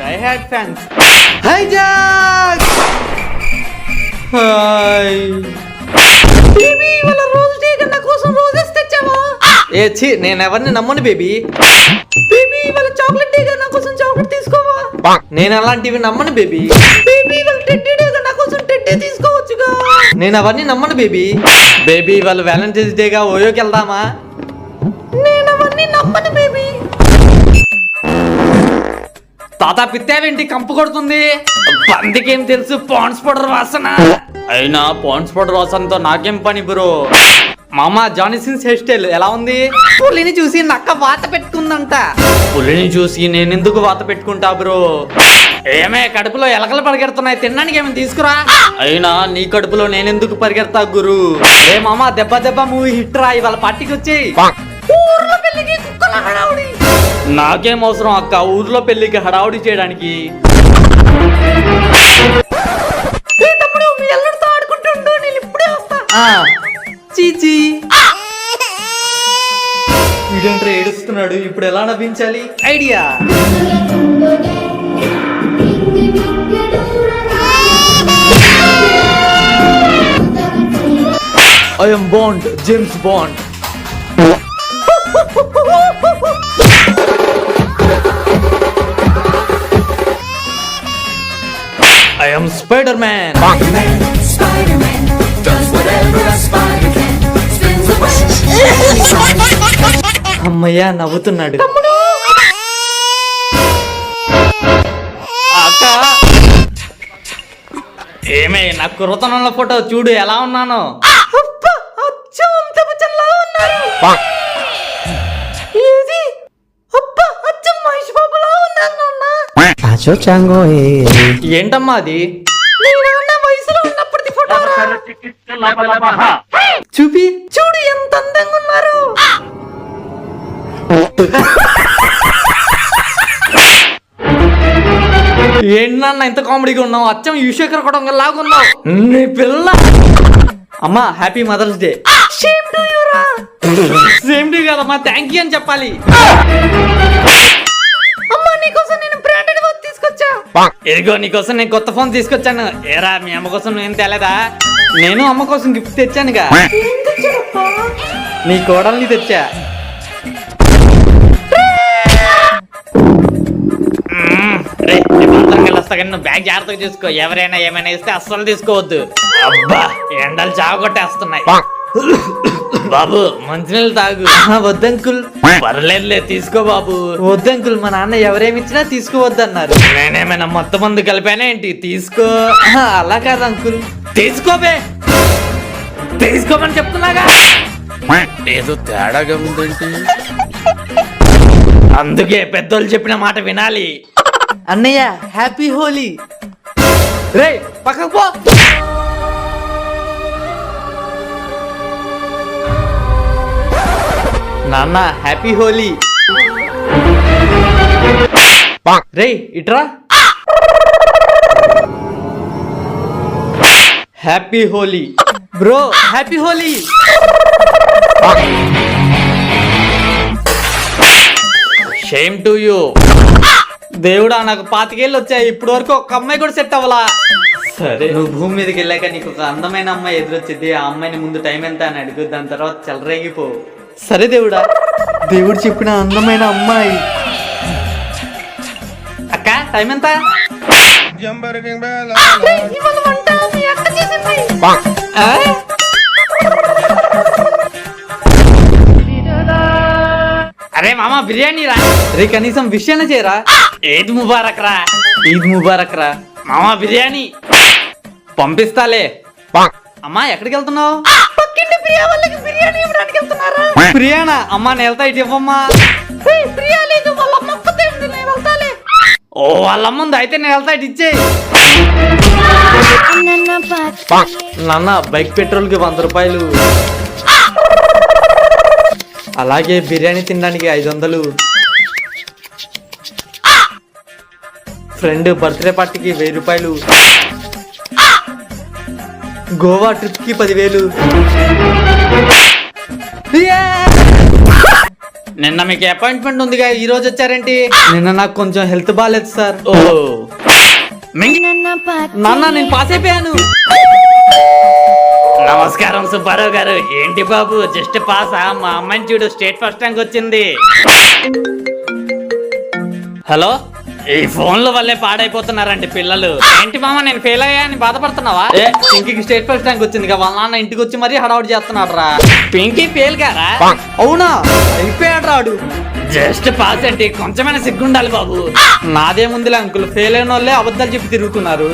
die hard fans. Hi Jack. Hi. Baby, వాళ్ళ rose day నా కోసం roses తెచ్చావా? ఏ ఛీ, నేను ఎవరిని నమ్మను baby. Baby, వాళ్ళ చాక్లెట్ డే నా కోసం చాక్లెట్ తీసుకోవా? నేను అలాంటివి నమ్మను బేబీ. బేబీ, వాళ్ళ టెడ్డీ డే నా కోసం టెడ్డీ తీసుకోవచ్చుగా. నేను అవన్నీ నమ్మను బేబీ. బేబీ, వాళ్ళు వ్యాలంటైన్స్ డేగా ఓయోకి వెళ్దామా? నేను అవన్నీ నమ్మను బేబీ. తాత పిత్తావేంటి, కంపు కొడుతుంది. పందికేం తెలుసు పాండ్స్ పౌడర్ వాసన. అయినా పాండ్స్ పౌడర్ వాసనతో నాకేం పని బ్రో. మామ, జానీ సిన్స్ హెయిర్ స్టైల్ ఎలా ఉంది? పులిని చూసి నక్క వాత పెట్టుకుందంట. పులిని చూసి నేనెందుకు వాత పెట్టుకుంటా బ్రో? ఏమే, కడుపులో ఎలకలు పరిగెడుతున్నాయి, తినడానికి ఏమైనా తీసుకురా. అయినా నీ కడుపులో నేనెందుకు పరిగెడతా గురు? ఏ మామ, దెబ్బ దెబ్బ మూవీ హిట్ రా, ఇవాళ పార్టీకి వచ్చేయి. ఊర్లో పెళ్ళికి కుక్కల హడావుడి. నాకేం అవసరం అక్క ఊర్లో పెళ్లికి హడావుడి చేయడానికి. ఏ తమ్ముడు, మీ అల్లుడితో ఆడుకుంటుండు, నేను ఇప్పుడే వస్తా. చీచీ, వీడేంట్రా ఏడుస్తున్నాడు, ఇప్పుడు ఎలా నవ్వించాలి? Idea. I am Bond, James Bond. I am Spider-Man. Spider-Man does whatever a spider can. Spins the web. అమ్మయ్యా, నవ్వుతున్నాడు. అక్క, ఏమే నా కుర్రతనంలో ఫోటో చూడు ఎలా ఉన్నాను. అబ్బా, అచ్చం అమితాబ్ బచ్చన్ లా ఉన్నారు. ఏది? అబ్బా, అచ్చం మహేష్ బాబు లా ఉన్నాను నాన్న. ఏంటమ్మా అది? మీ నాన్న వయసులో ఉన్నప్పటిది ఫోటో. చూపి. చూడు ఎంత అందంగా ఉన్నారు. ఏంటన్నా ఇంత కామెడీగా ఉన్నావు? అచ్చం యుశేఖర్ కొడంగ లాగా ఉన్నావు నీ పిల్ల. అమ్మా, happy mother's day. Same to you రా. సేమ్ డే కదమ్మా, థ్యాంక్ యూ అని చెప్పాలి. అమ్మా, నీకోసం నేను బ్రాండెడ్ వాచ్ తీసుకొచ్చా. ఇదిగో నీకోసం నేను కొత్త ఫోన్ తీసుకొచ్చాను. ఏరా, మీ అమ్మ కోసం నేను తేలేదా? నేను అమ్మ కోసం గిఫ్ట్ తెచ్చానుగా. ఏం తెచ్చారప్పా? నీ కోడల్ని తెచ్చా. రే, వస్తా కానీ నువ్వు బ్యాగ్ జాగ్రత్తగా చూసుకో. ఎవరైనా ఏమైనా ఇస్తే అస్సలు తీసుకోవద్దు. అబ్బా, ఎండలు చావగొట్టేస్తున్నాయి. బాబు, మంచినీళ్ళు తాగు. వద్దంకుల్. పర్లేదులే, తీసుకో బాబు. వద్దంకుల్, మా నాన్న ఎవరేమిచ్చినా తీసుకోవద్దన్నారు. నేనేమైనా మొత్తం మందు కలిపానా ఏంటి? తీసుకో. అలా కాదు అంకుల్, తీసుకోబే. తీసుకోమని చెప్తున్నాగా. ఏదో తేడాగా ఉందేంటి? అందుకే పెద్దోళ్ళు చెప్పిన మాట వినాలి. అన్నయ్య, హ్యాపీ హోలీ. రే, పక్కకు పో. నాన్న, హ్యాపీ హోలీ. రే, ఇట్రా. Happy Holi bro, happy Holi. Same to you. దేవుడా, నాకు 25 ఏళ్ళు వచ్చాయి, ఇప్పుడు వరకు ఒక అమ్మాయి కూడా సెట్ అవ్వలా. సరే, నువ్వు భూమి మీదకి వెళ్ళాక నీకు ఒక అందమైన అమ్మాయి ఎదురొచ్చింది. ఆ అమ్మాయిని ముందు టైం ఎంత అని అడుగు, దాని తర్వాత చెలరేగిపో. సరే దేవుడా. దేవుడు చెప్పిన అందమైన అమ్మాయి. అక్క, టైం ఎంత? ఇవాళ అరే మామ బిర్యానీ రా రే కనీసం విషయాన్ని చేయరా. ఈద్ ముబారక్ రా. ఈద్ ముబారక్ రా మామ. బిర్యానీ పంపిస్తాలే. అమ్మా ఎక్కడికి వెళ్తున్నావు? పక్కింటి ప్రియా వాళ్ళకి బిర్యానీ ఇవ్వడానికి వెళ్తున్నారా? ప్రియానా? అమ్మా నెలతా ఇటు ఇవ్వమ్మా. ప్రియా లేదు, వాళ్ళ అమ్మ ఒక్కతే ఉంది, నేను వెళ్తాలే. ఓ వాళ్ళమ్మ ఉంది, అయితే నేను వెళ్తా ఇటు ఇచ్చే. నాన్న బైక్ పెట్రోల్ కి 100 రూపాయలు, అలాగే బిర్యానీ తినడానికి 500, ఫ్రెండ్ బర్త్డే పార్టీకి 1000 రూపాయలు, గోవా ట్రిప్ కి 10,000. నిన్న మీకు అపాయింట్మెంట్ ఉందిగా, ఈ రోజు వచ్చారేంటి? నిన్న నాకు కొంచెం హెల్త్ బాగాలేదు సార్. ఓ నాన్న నేను పాస్ అయిపోయాను. నమస్కారం సుబ్బారావు గారు. ఏంటి బాబు జస్ట్ పాసా? మా అమ్మాయిని చూడు, స్టేట్ ఫస్ట్ ర్యాంక్ వచ్చింది. హలో, ఈ ఫోన్ల వల్లే పాడైపోతున్నారండి పిల్లలు. ఏంటి మామ నేను ఫెయిల్ అయ్యా అని బాధపడుతున్నావా? పింకీకి స్టేట్ ఫస్ట్ ర్యాంక్ వచ్చింది, వాళ్ళ నాన్న ఇంటికి వచ్చి మరీ హడావుడి చేస్తున్నాడు రా. పింకీ ఫెయిల్ గారా? అవునా? అయిపోయాడు రాడు. జస్ట్ పాస్ అంటే కొంచెమైనా సిగ్గుండాలి బాబు. నాదేముందిలే అంకుల్, ఫెయిల్ అయిన వాళ్ళే అబద్ధాలు చెప్పి తిరుగుతున్నారు.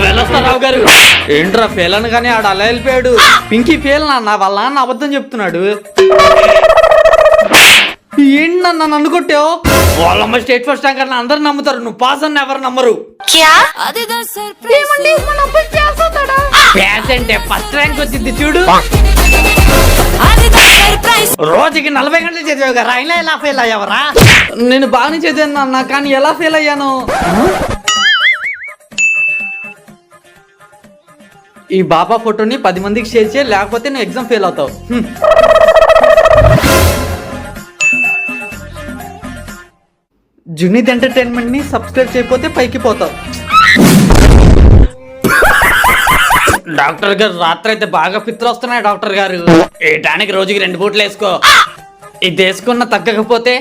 వెళ్ళొస్తారావు గారు. ఏంట్రా ఫెయిల్ అని కానీ ఆడు అలా వెళ్ళిపోయాడు. పింకీ ఫెయిల్ నాన్న, వాళ్ళ నాన్న అబద్ధం చెప్తున్నాడు. ఏంటి నన్ను నన్ను కొట్టావు? వాళ్ళమ్మ స్టేట్ ఫస్ట్ ర్యాంక్ అని అందరు నమ్ముతారు, నువ్వు పాస్ అని ఎవరు నమ్మరు. ప్యాస్ అంటే ఫస్ట్ ర్యాంక్ వచ్చింది చూడు. రోజుకి 40 గంటలు చదివావు కదా, అయినా ఎలా ఫెయిల్ అయ్యావరా? నేను బాగానే చదివాను అన్న, కానీ ఎలా ఫెయిల్ అయ్యాను? ఈ బాబా ఫోటోని 10 మందికి షేర్ చేయ, లేకపోతే నువ్వు ఎగ్జామ్ ఫెయిల్ అవుతావు. జునీద్ ఎంటర్టైన్మెంట్ ని సబ్స్క్రైబ్ చేయకపోతే పైకి పోతావు. డాక్టర్ గారు రాత్రి అయితే బాగా పిత్తులు వస్తున్నాయి డాక్టర్ గారు. ఈ టానిక్ రోజుకి 2 పూటలు వేసుకో. ఇది వేసుకున్న తగ్గకపోతే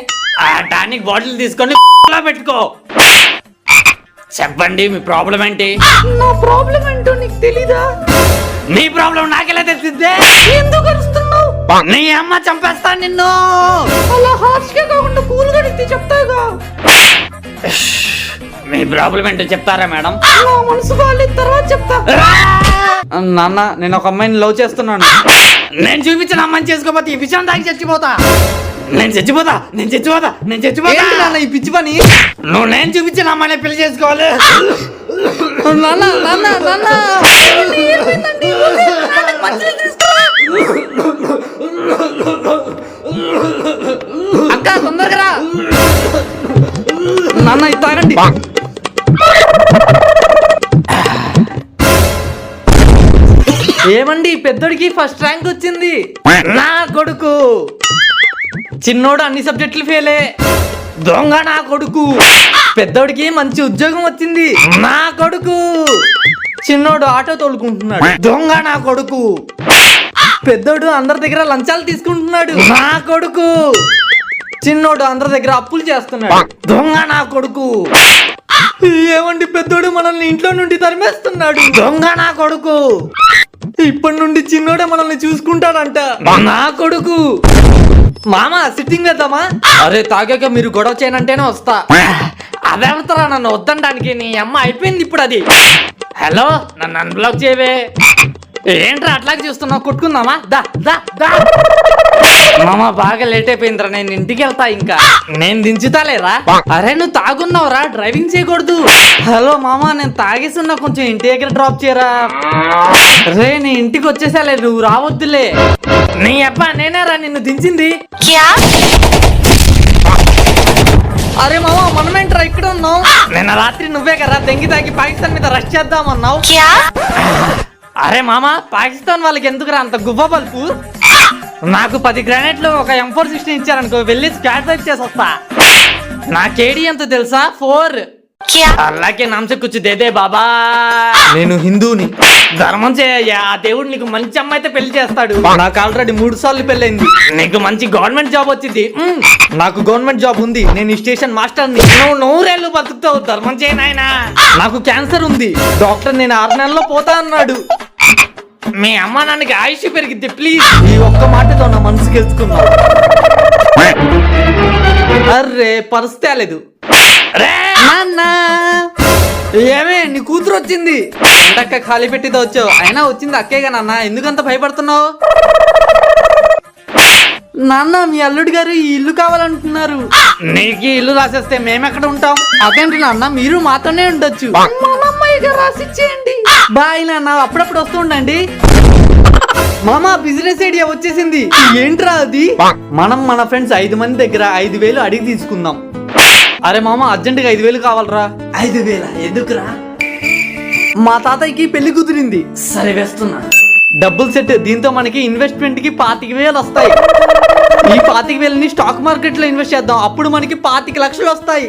ఆ టానిక్ బాటిల్ తీసుకొని పెట్టుకో. చెప్పండి మీ ప్రాబ్లం ఏంటి? నా ప్రాబ్లం ఏంటో నీకు తెలీదా? నీ ప్రాబ్లం నాకెలా తెలిసిందే? ఎందుకు అరుస్తున్నావు? నీ అమ్మ చంపేస్తా నిన్ను. అలా హార్ష్ గా కాకుండా కూల్ గా నీకు చెప్తాగా. మీ ప్రాబ్లం ఏంటో చెప్తారా మేడం? నా మనసు బాగాలేదు, తర్వాత చెప్తా. నాన్న నేను ఒక అమ్మాయిని లవ్ చేస్తున్నాను. నేను చూపించిన అమ్మాయిని చేసుకోపోతే ఈ విషయం దానికి చచ్చిపోతా. నేను చచ్చిపోతా, నేను చచ్చిపోతా, నేను చచ్చిపోతా. నాన్న ఈ పిచ్చి పని? నువ్వు నేను చూపించిన అమ్మాయిని పెళ్లి చేసుకోవాలి. నాన్న నాన్న నాన్న అక్క తొందరగా రా. నాన్న ఇది తాగండి. ఏమండి పెద్దోడికి ఫస్ట్ ర్యాంక్ వచ్చింది. నా కొడుకు. చిన్నోడు అన్ని సబ్జెక్టులు ఫెయిలే. దొంగ నా కొడుకు. పెద్దోడికి మంచి ఉద్యోగం వచ్చింది. నా కొడుకు. చిన్నోడు ఆటో తోలుకుంటున్నాడు. దొంగ నా కొడుకు. పెద్దోడు అందరి దగ్గర లంచాలు తీసుకుంటున్నాడు. నా కొడుకు. చిన్నోడు అందరి దగ్గర అప్పులు చేస్తున్నాడు. దొంగ నా కొడుకు. ఏమండి పెద్దోడు మనల్ని ఇంట్లో నుండి తరిమేస్తున్నాడు. దొంగ నా కొడుకు. ఇప్పటి నుండి చిన్నోడే మనల్ని చూసుకుంటాడంట. నా కొడుకు. మామ సిట్టింగ్ వేద్దామా? అరే తాగాక మీరు గొడవ చేయనంటేనే వస్తా. అదేవతరా నన్ను వద్దడానికి? నీ అమ్మ అయిపోయింది ఇప్పుడు అది. హలో నన్ను అన్బ్లాక్ చేయవే. ఏంట్రా అట్లాగే చూస్తున్నావు? కొట్టుకుందామా? దా దా దా. మామ బాగా లేట్ అయిపోయిందిరా, నేను ఇంటికి వెళ్తా. ఇంకా నేను దించుతాలేరా? అరే నువ్వు తాగున్నావురా, డ్రైవింగ్ చేయకూడదు. హలో మామ నేను తాగేస్తున్నా, కొంచెం ఇంటి దగ్గర డ్రాప్ చేయరా. రే నీ ఇంటికి వచ్చేసాలే, నువ్వు రావద్దులే. నీ అబ్బా నేనేరా నిన్ను దించింది. అరే మామ మనమేంట్రా ఇక్కడ ఉన్నావు? నిన్న రాత్రి నువ్వే కదా దెంగి తాగి పాకిస్తాన్ మీద రష్ చేద్దామన్నావు. అరే మామ పాకిస్తాన్ వాళ్ళకి ఎందుకురా అంత గువ్వ బల్పు? నాకు 10 గ్రానైట్లు ఒక M416 ఇచ్చారనుకో, వెళ్ళి స్క్వాడ్ వైప్ చేసి వస్తా. నా కేడీ ఎంతో తెలుసా? 4. అలాగే నాంసే కుచ్చు దేదే బాబా. నేను హిందూని, ధర్మం చేయ. ఆ దేవుడు నీకు మంచి అమ్మాయితే పెళ్లి చేస్తాడు. నాకు ఆల్రెడీ 3 సార్లు పెళ్ళైంది. నీకు మంచి గవర్నమెంట్ జాబ్ వచ్చింది. నాకు గవర్నమెంట్ జాబ్ ఉంది, నేను ఈ స్టేషన్ మాస్టర్ని. నువ్వు 100 ఏళ్ళు బతుకుతావు. ధర్మం చేయ నాయనా. నాకు క్యాన్సర్ ఉంది, డాక్టర్ నేను 6 నెలల్లో పోతా అన్నాడు. మీ అమ్మ నాన్నకి ఆయుష్ పెరిగిద్ది ప్లీజ్. ఈ ఒక్క మాటతో నా మనసు గెలుచుకున్నా. అర్రే పర్స్ తేలేదు. నాన్న ఏమే నీ కూతురు వచ్చింది. ఎంతక్క ఖాళీ పెట్టిదో వచ్చావు. అయినా వచ్చింది అక్కేగా నాన్న, ఎందుకంత భయపడుతున్నావు? నాన్న మీ అల్లుడు గారు ఈ ఇల్లు కావాలంటున్నారు. నీకు ఇల్లు రాసేస్తే మేమెక్కడ ఉంటాం? అదేంటి నాన్న, మీరు మాతోనే ఉండొచ్చు. రాసిచ్చేయండి. బాయ్ నాన్న, అప్పుడప్పుడు వస్తూ ఉండండి. మామ బిజినెస్ ఐడియా వచ్చేసింది. ఏంట్రా అది? మనం మన ఫ్రెండ్స్ 5 మంది దగ్గర 5,000 అడిగి తీసుకుందాం. అరే మామ అర్జెంటుగా 5,000 కావాలరా. 5,000 ఎందుకురా? మా తాతయ్యకి పెళ్లి కుదిరింది. సరే వేస్తున్నా. డబ్బులు సెట్. దీంతో మనకి ఇన్వెస్ట్మెంట్ కి 25,000 వస్తాయి. ఈ 25,000ని స్టాక్ మార్కెట్ లో ఇన్వెస్ట్ చేద్దాం. అప్పుడు మనకి 25 లక్షలు వస్తాయి.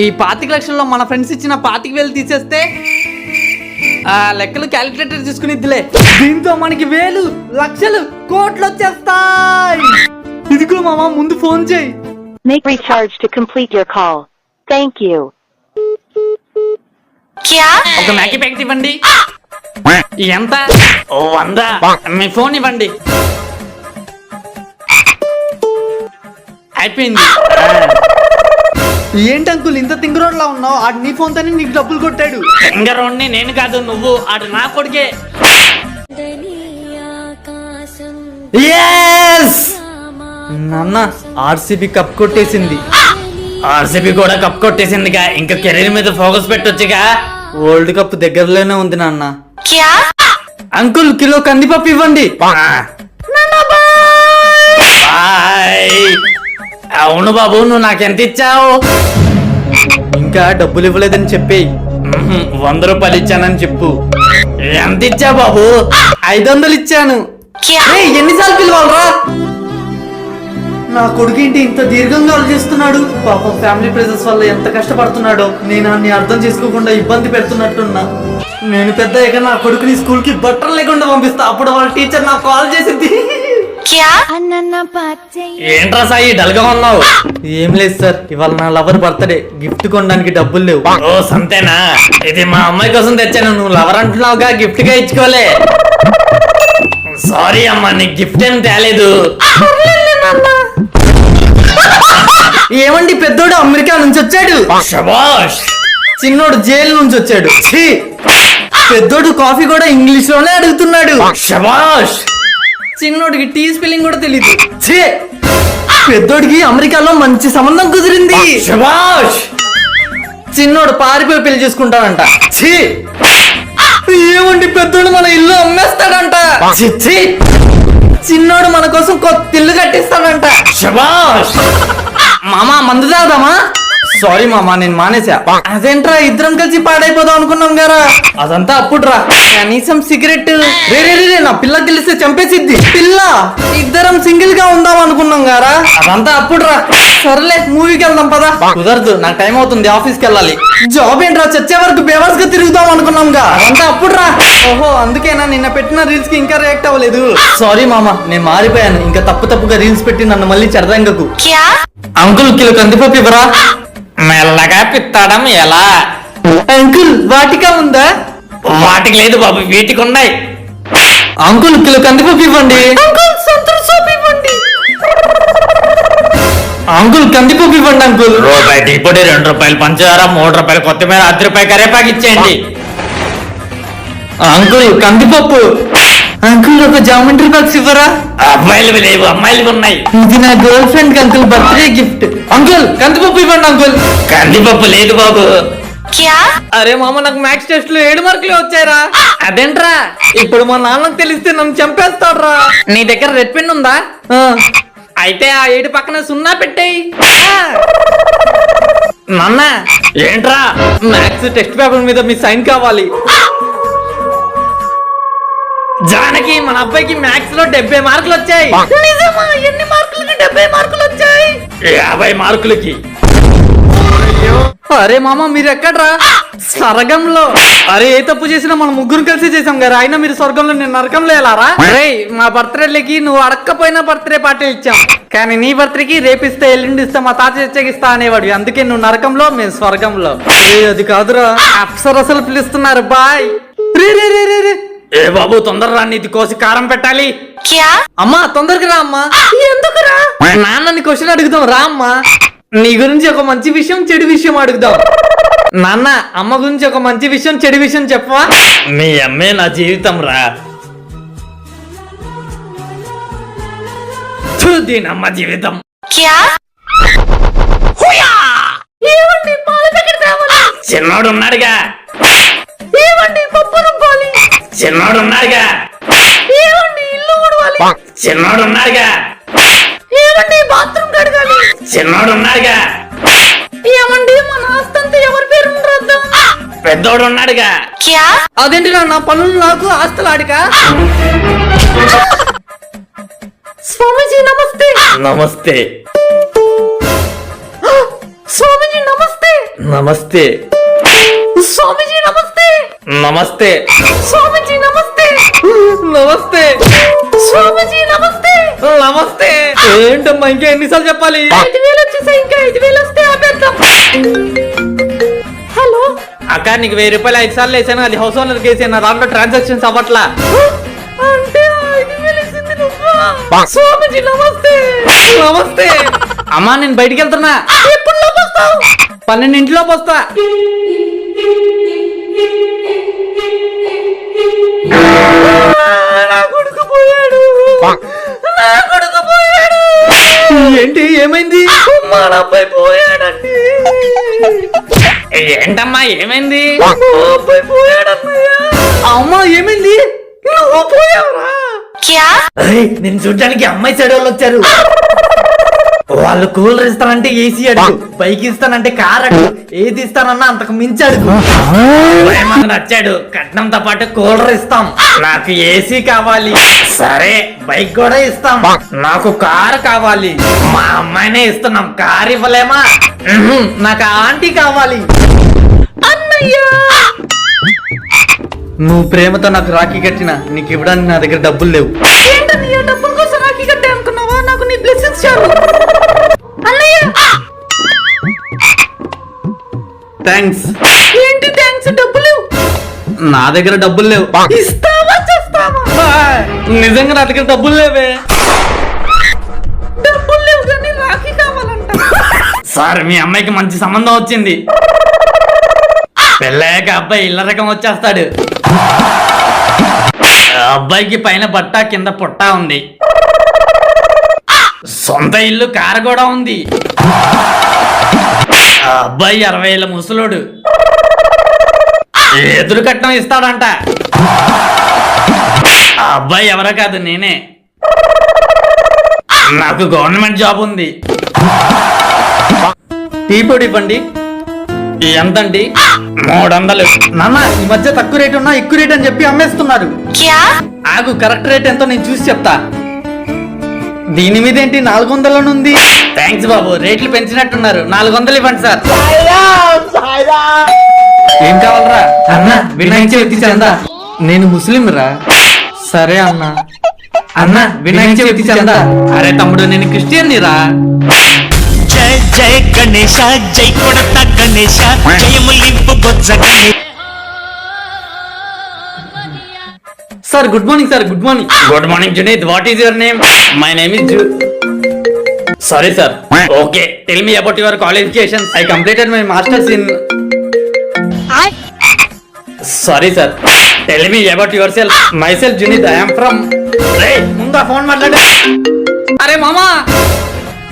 ఈ 25 లక్షల్లో మన ఫ్రెండ్స్ ఇచ్చిన 25,000 తీసేస్తే ఆ లెక్కలు క్యాలిక్యులేటర్ తీసుకునిద్దిలే. దీంతో మనకి 1,000, లక్షలు, కోట్లు వచ్చేస్తాయి. ఇదిగో మామ ముందు ఫోన్ చేయి. Make recharge to complete your call. Thank you. ఒక మ్యాగీ ప్యాకెట్ ఇవ్వండి. ఎంత? 100. మీ ఫోన్ ఇవ్వండి. అయిపోయింది. ఏంటి అంకుల్ ఇంత తింగరోడ్లా ఉన్నావు? ఆడు నీ ఫోన్ తోనే నీకు డబ్బులు కొట్టాడు. తింగరోడ్ని నేను కాదు నువ్వు. ఆడు నా కొడుకే. నాన్న ఆర్సీబీ కప్ కొట్టేసింది. ఆర్సీబీ కూడా కప్ కొట్టేసిందిగా. ఇంకా కెరీర్ మీద ఫోకస్ పెట్టొచ్చుగా. వరల్డ్ కప్ దగ్గరలోనే ఉంది నాన్న. అంకుల్ కిలో కందిపప్పు ఇవ్వండి. అవును బాబు, నువ్వు నాకెంత ఇచ్చావు? ఇంకా డబ్బులు ఇవ్వలేదని చెప్పేయి. 100 రూపాయలు ఇచ్చానని చెప్పు. ఎంత ఇచ్చా బాబు? 500 ఇచ్చాను. ఎన్నిసార్లు పిలవాలరా? నా కొడుకు ఏంటి ఇంత దీర్ఘంగా ఆలోచిస్తున్నాడు? పాపం ఫ్యామిలీ ప్రెజర్స్ వల్ల ఎంత కష్టపడుతున్నాడో నేను అన్ని అర్థం చేసుకోకుండా ఇబ్బంది పెడుతున్నట్టున్నా. నేను పెద్ద అయ్యాక నా కొడుకుని స్కూల్ కి బట్టలు లేకుండా పంపిస్తా. అప్పుడు వాళ్ళ టీచర్ నాకు కాల్ చేసింది. ఏంట్రా సాయి డల్ గా ఉన్నావు? ఏం లేదు సార్, ఇవాళ నా లవర్ బర్త్డే. గిఫ్ట్ కొనడానికి డబ్బులు లేవు. ఓ సంతేనా? ఇది మా అమ్మాయి కోసం తెచ్చాను. నువ్వు లవర్ అంటున్నావుగా, గిఫ్ట్ గా ఇచ్చుకోలే. సారీ అమ్మా, నీకు గిఫ్ట్ ఏం తేలేదు. ఏమండి పెద్దోడు అమెరికా నుంచి వచ్చాడు. శభాష్. చిన్నోడు జైలు నుంచి వచ్చాడు. పెద్దోడు కాఫీ కూడా ఇంగ్లీష్ లోనే అడుగుతున్నాడు. శభాష్. చిన్నోడికి టీ స్పెల్లింగ్ కూడా తెలీదు. పెద్దోడికి అమెరికాలో మంచి సంబంధం కుదిరింది. శభాష్. చిన్నోడు పారిపోయి పెళ్లి చేసుకుంటాడంట. ఏమండి పెద్దోడు మన ఇల్లు అమ్మేస్తాడంట. చిన్నోడు మన కోసం కొత్త ఇల్లు కట్టిస్తాడంట. శభాష్. మామా మందు తాగుదామా? సారీ మామా, నేను మానేసా. అదేంట్రా ఇద్దరం కలిసి పాడైపోదాం అనుకున్నాం గారా? అదంతా అప్పుడు రా. కనీసం సిగరెట్. రే నా పిల్ల తెలిస్తే చంపేసిద్ది. పిల్ల ఇద్దరం సింగిల్ గా ఉందాం అనుకున్నాం గారా? అదంతా అప్పుడు రా. సర్లే మూవీకి వెళ్దాం పదా. కుదరదు, నాకు టైం అవుతుంది, ఆఫీస్కి వెళ్ళాలి. జాబ్ ఏంట్రా, చచ్చే వరకు బేవర్స్ గా తిరుగుదాం అనుకున్నాంగా. అదంతా అప్పుడు రా. ఓహో అందుకేనా నిన్న పెట్టిన రీల్స్ కి ఇంకా రియాక్ట్ అవ్వలేదు? సారీ మామా, నేను మారిపోయాను. ఇంకా తప్పుగా రీల్స్ పెట్టి నన్ను మళ్ళీ చెడదంగకు. అంకుల్ కిలో కందిపప్పు ఇవ్వరా? మెల్లగా పిత్తాడం ఎలా? అంకుల్ వాటికా ఉందా? వాటికి లేదు బాబు, వీటికి ఉన్నాయి. అంకుల్ కిలో కందిపప్పు ఇవ్వండి. అంకుల్ కందిపప్పు ఇవ్వండి అంకుల్. రూపాయి టీ పొడి, 2 రూపాయలు పంచదార, 3 రూపాయలు కొత్తిమీర, 10 రూపాయలు కరేపాకు ఇచ్చేయండి. అంకుల్ కందిపప్పు. అంకుల్ ఒక జామెంట్రీ బాక్స్ ఇవ్వరా? అబ్బాయిలు లేవు, అమ్మాయిలు ఉన్నాయి. ఇది నా girl friend uncle birthday gift. Uncle కందిపప్పు ఇవ్వండి అంకుల్. కందిపప్పు లేదు బాబు. అరే మామ, నాకు మ్యాథ్స్ టెస్ట్ లో 7 మార్కులు వచ్చాయరా. అదేంట్రా? ఇప్పుడు మా నాన్నకు తెలిస్తే నన్ను చంపేస్తాడ్రా. నీ దగ్గర రెడ్ పెన్ ఉందా? అయితే ఆ 7 పక్కన 0 పెట్టేయి. నాన్న ఏంట్రా? మ్యాథ్స్ టెస్ట్ పేపర్ మీద మీ సైన్ కావాలి. జానకి మన అబ్బాయికి మ్యాథ్స్ లో 70 మార్కులు వచ్చాయి. నిజమా? ఎన్ని మార్కులకి 70 మార్కులు వచ్చాయి? 50 మార్కులకి. అరే మామ మీరు ఎక్కడ్రా? స్వర్గంలో. అరే ఏ తప్పు చేసినా మనం ముగ్గురు కలిసి చేసాం కదా. అయినా మీరు స్వర్గంలో, నేను నరకంలో వెళ్ళారా? మా బర్త్డేలకి నువ్వు అడక్కపోయినా బర్త్డే పార్టీ ఇచ్చాం, కానీ నీ బర్త్డేకి రేపిస్తే ఎల్లుండి ఇస్తా, మా తాత తెచ్చగిస్తా అనేవాడు. అందుకే నువ్వు నరకంలో, మేము స్వర్గంలో. అది కాదురా, అప్సరసలు పిలుస్తున్నారు. బాయ్. రే ఏ బాబు తొందరరా, నీది కోసి కారం పెట్టాలి. అమ్మా తొందరగా రా అమ్మా. ఎందుకురా? నాన్నని క్వశ్చన్ అడుగుదాం రా అమ్మా. నీ గురించి ఒక మంచి విషయం చెడు విషయం అడుగుదాం. నాన్న అమ్మ గురించి ఒక మంచి విషయం చెడు విషయం చెప్పవా? మీ అమ్మే నా జీవితం రా. దీనమ్మ జీవితం. ఏమండి పాల ప్యాకెట్ తేవాలి. చిన్నోడు ఉన్నాడుగా. ఏమండి పప్పు రుబ్బాలి. చిన్నోడు ఉన్నాడుగా. ఏమండి ఇల్లు ఊడవాలి. చిన్నోడు ఉన్నాడుగా. ఏమండి బాత్రూమ్ కడగాలి. చిన్నోడు ఉన్నాడుగా. ఏమండి మన ఆస్తంతా ఎవరి పేరు రాద్దాం. పెద్దోడు ఉన్నాడుగా. అదేంటి నా పనులు నాకు ఆస్తలాడికా? స్వామీజీ నమస్తే. నమస్తే. స్వామీజీ నమస్తే. నమస్తే. స్వామీజీ నమస్తే. నమస్తే. స్వామీజీ నమస్తే. నమస్తే. స్వామీజీ నమస్తే. నమస్తే. ఏంటమ్మా ఇంకా ఎన్నిసార్లు చెప్పాలి? 5,000 వచ్చేసాయి, ఇంకా 5,000 వస్తే ఆపేద్దాం. హలో అక్క నీకు 1000 రూపాయలు 5 సార్లు వేసాను, అది హౌస్ ఓనర్ కేసు. నా దాంట్లో ట్రాన్సాక్షన్స్ అవ్వట్లా. అంటే 5,000 వేసింది నువ్వా? స్వామీజీ నమస్తే. నమస్తే. అమ్మా నేను బయటికి వెళ్తున్నా. ఎప్పుడు వస్తావు? 12 వస్తా. నా కొడుకు పోయాడు. నా కొడుకు పోయాడు. ఏంటి ఏమైంది? మా అబ్బాయి పోయాడండి. ఏంటమ్మా ఏమైంది? మా అబ్బాయి పోయాడన్నయ్య. అమ్మా ఏమైంది? నువ్వు పోయావురా? నేను చూడ్డానికి అమ్మాయి సైడ్ వాళ్ళు వచ్చారు. వాళ్ళు కూలర్ ఇస్తానంటే ఏసీ అడుగు, బైక్ ఇస్తానంటే కార్ అడుగు, ఏది ఇస్తానన్నా అంతకు మించి అడుగు. ఏమన్నా నచ్చాడు, కట్నంతో పాటు కూలర్ ఇస్తాం. నాకు ఏసీ కావాలి. సరే బైక్ కూడా ఇస్తాం. నాకు కార్ కావాలి. మా అమ్మాయినే ఇస్తున్నాం, కార్ ఇవ్వలేమా? నాకు ఆంటీ కావాలి. అన్నయ్య నువ్వు ప్రేమతో నాకు రాఖీ కట్టినా నీకు ఇవ్వడానికి నా దగ్గర డబ్బులు లేవు. ఏంటన్నయ్య డబ్బుల కోసం రాఖీ కట్టే అనుకున్నావా? నాకు నీ బ్లెస్సింగ్స్ చాలు. అన్నయ్య థ్యాంక్స్. ఏంటి థ్యాంక్స్? డబ్బులు నా దగ్గర డబ్బులు లేవు. ఇస్తావా చేస్తావా? నిజంగా నా దగ్గర డబ్బులు లేవే. డబ్బులు లేవు కానీ రాఖీ కావాలంట. సార్ మీ అమ్మాయికి మంచి సంబంధం వచ్చింది. పెళ్ళాక అబ్బాయి ఇళ్ళ రకం వచ్చేస్తాడు. అబ్బాయికి పైన బట్ట కింద పుట్ట ఉంది. సొంత ఇల్లు కారు కూడా ఉంది. ఆ అబ్బాయి 60 ఏళ్ళ ముసలోడు. ఎదురు కట్నం ఇస్తాడంట. ఆ అబ్బాయి ఎవరో కాదు నేనే. నాకు గవర్నమెంట్ జాబ్ ఉంది. టీ పొడి ఇవ్వండి. ఎంతండి? 300. నాన్న ఈ మధ్య తక్కువ రేట్ ఉన్నా ఎక్కువ రేట్ అని చెప్పి అమ్మేస్తున్నారు. ఆగు కరెక్ట్ రేట్ ఎంతో నేను చూసి చెప్తా. దీని మీద ఏంటి 400 ఉంది? థ్యాంక్స్ బాబు, రేట్లు పెంచినట్టున్నారు. 400 ఇవ్వండి సార్. ఏం కావాలరా? అన్న వినాయక చవితి చందా. నేను ముస్లిం రా. సరే అన్న. అన్న వినాయక చవితి చందా. అరే తమ్ముడు నేను క్రిస్టియన్ రా. జయ జయ గణేశ జై కొడత గణేశ జయములింపు బొజ్జ Ganesha. Sir good morning sir. Good morning. Good morning Junaid. What is your name? My name is sorry sir. Okay tell me about your qualifications. I completed my masters in. Sorry sir. Tell me about yourself. Myself Junaid. I am from. ముందా phone మాట్లాడు. అరే మామా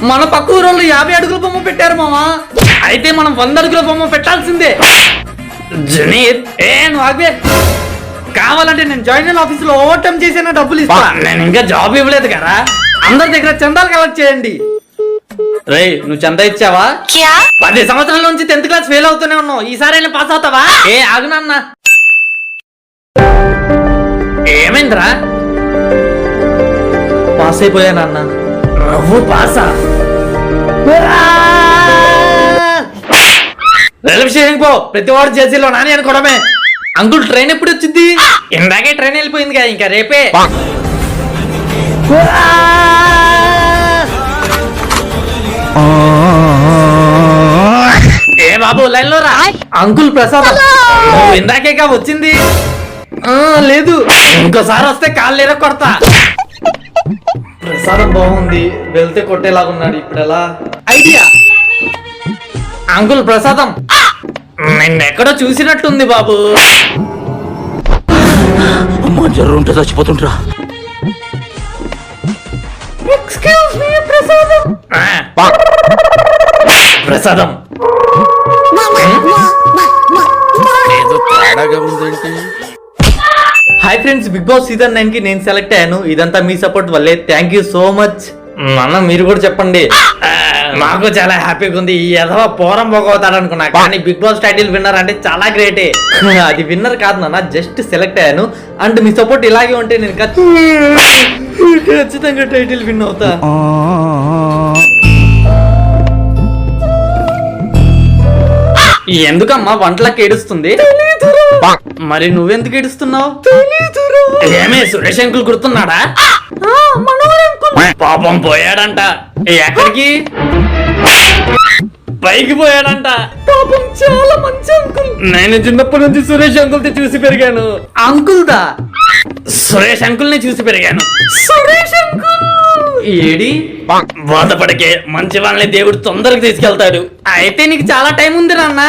మన పక్క ఊరోళ్ళు 50 అడుగుల బొమ్మ పెట్టారు మామా. అయితే మనం 100 అడుగుల బొమ్మ పెట్టాల్సిందే. జునీద్ నువ్వు ఆగే. కావాలంటే నేను జాయిన్ ఆఫీస్ లో ఓవర్ టైం చేసిన డబ్బులు ఇస్తా. నేను ఇంకా జాబ్ ఇవ్వలేదు కదా. అందరి దగ్గర చందాలు కలెక్ట్ చేయండి. రే నువ్వు చందా ఇచ్చావా? 10 సంవత్సరాల నుంచి 10th క్లాస్ ఫెయిల్ అవుతూనే ఉన్నావు. ఈసారి పాస్ అవుతావా? ఆగునన్న. ఏమైందిరా? పాస్ అయిపోయానన్న. నువ్వు పాసా? రైల్వే స్టేషన్ పో. ప్రతి వాడు జేసీలో నాని అనుకోవడమే. అంకుల్ ట్రైన్ ఎప్పుడు వచ్చింది? ఇందాకే ట్రైన్ వెళ్ళిపోయింది కదా, ఇంకా రేపే. ఏ బాబు లైన్ లో రా. అంకుల్ ప్రసాద్. నువ్వు ఇందాకేగా వచ్చింది. లేదు ఇంకోసారి వస్తే కాళ్ళు ఎర కొడతా. ప్రసాదం బాగుంది, వెళ్తే కొట్టేలాగున్నాడు. ఇప్పుడు ఎలా? ఐడియా. అంకుల్ ప్రసాదం నిన్నెక్కడో చూసినట్టుంది బాబు. అమ్మా జ్వరం ఉంటే చచ్చిపోతుంటరా. ఎక్స్క్యూజ్ మీ ప్రసాదం. ప్రసాదం ఏదో తేడాగా ఉందేంటి? Hi friends, Big Boss season 9 కి నేను సెలెక్ట్ అయ్యాను. ఇదంతా మీ సపోర్ట్ వల్లే. Thank you so much. అన్న మీరు కూడా చెప్పండి. నాకు చాలా హ్యాపీగా ఉంది. ఈ ఎదవ పోరం పోగవుతాడు అనుకున్నా, కానీ బిగ్ బాస్ టైటిల్ విన్నర్ అంటే చాలా గ్రేటే. అది విన్నర్ కాదు నాన్న, జస్ట్ సెలెక్ట్ అయ్యాను. అండ్ మీ సపోర్ట్ ఇలాగే ఉంటే నేను ఖచ్చితంగా టైటిల్ విన్ అవుతా. ఎందుకమ్మా వంటలకు ఏడుస్తుంది? మరి నువ్వెందుకు ఏడుస్తున్నావు? ఏమే సురేష్ అంకుల్ గుర్తున్నాడా? పాపం పోయాడంట. ఎక్కడికి? పైకి పోయాడంట. పాపం చాలా మంచి అంకుల్. నేను చిన్నప్పటి నుంచి సురేష్ అంకుల్ చూసి పెరిగాను. అంకుల్ దా? సురేష్ అంకుల్ ని చూసి పెరిగాను. Suresh uncle AD? బాధపడకే, మంచి వాళ్ళని దేవుడు తొందరగా తీసుకెళ్తాడు. అయితే నీకు చాలా టైం ఉంది నాన్న.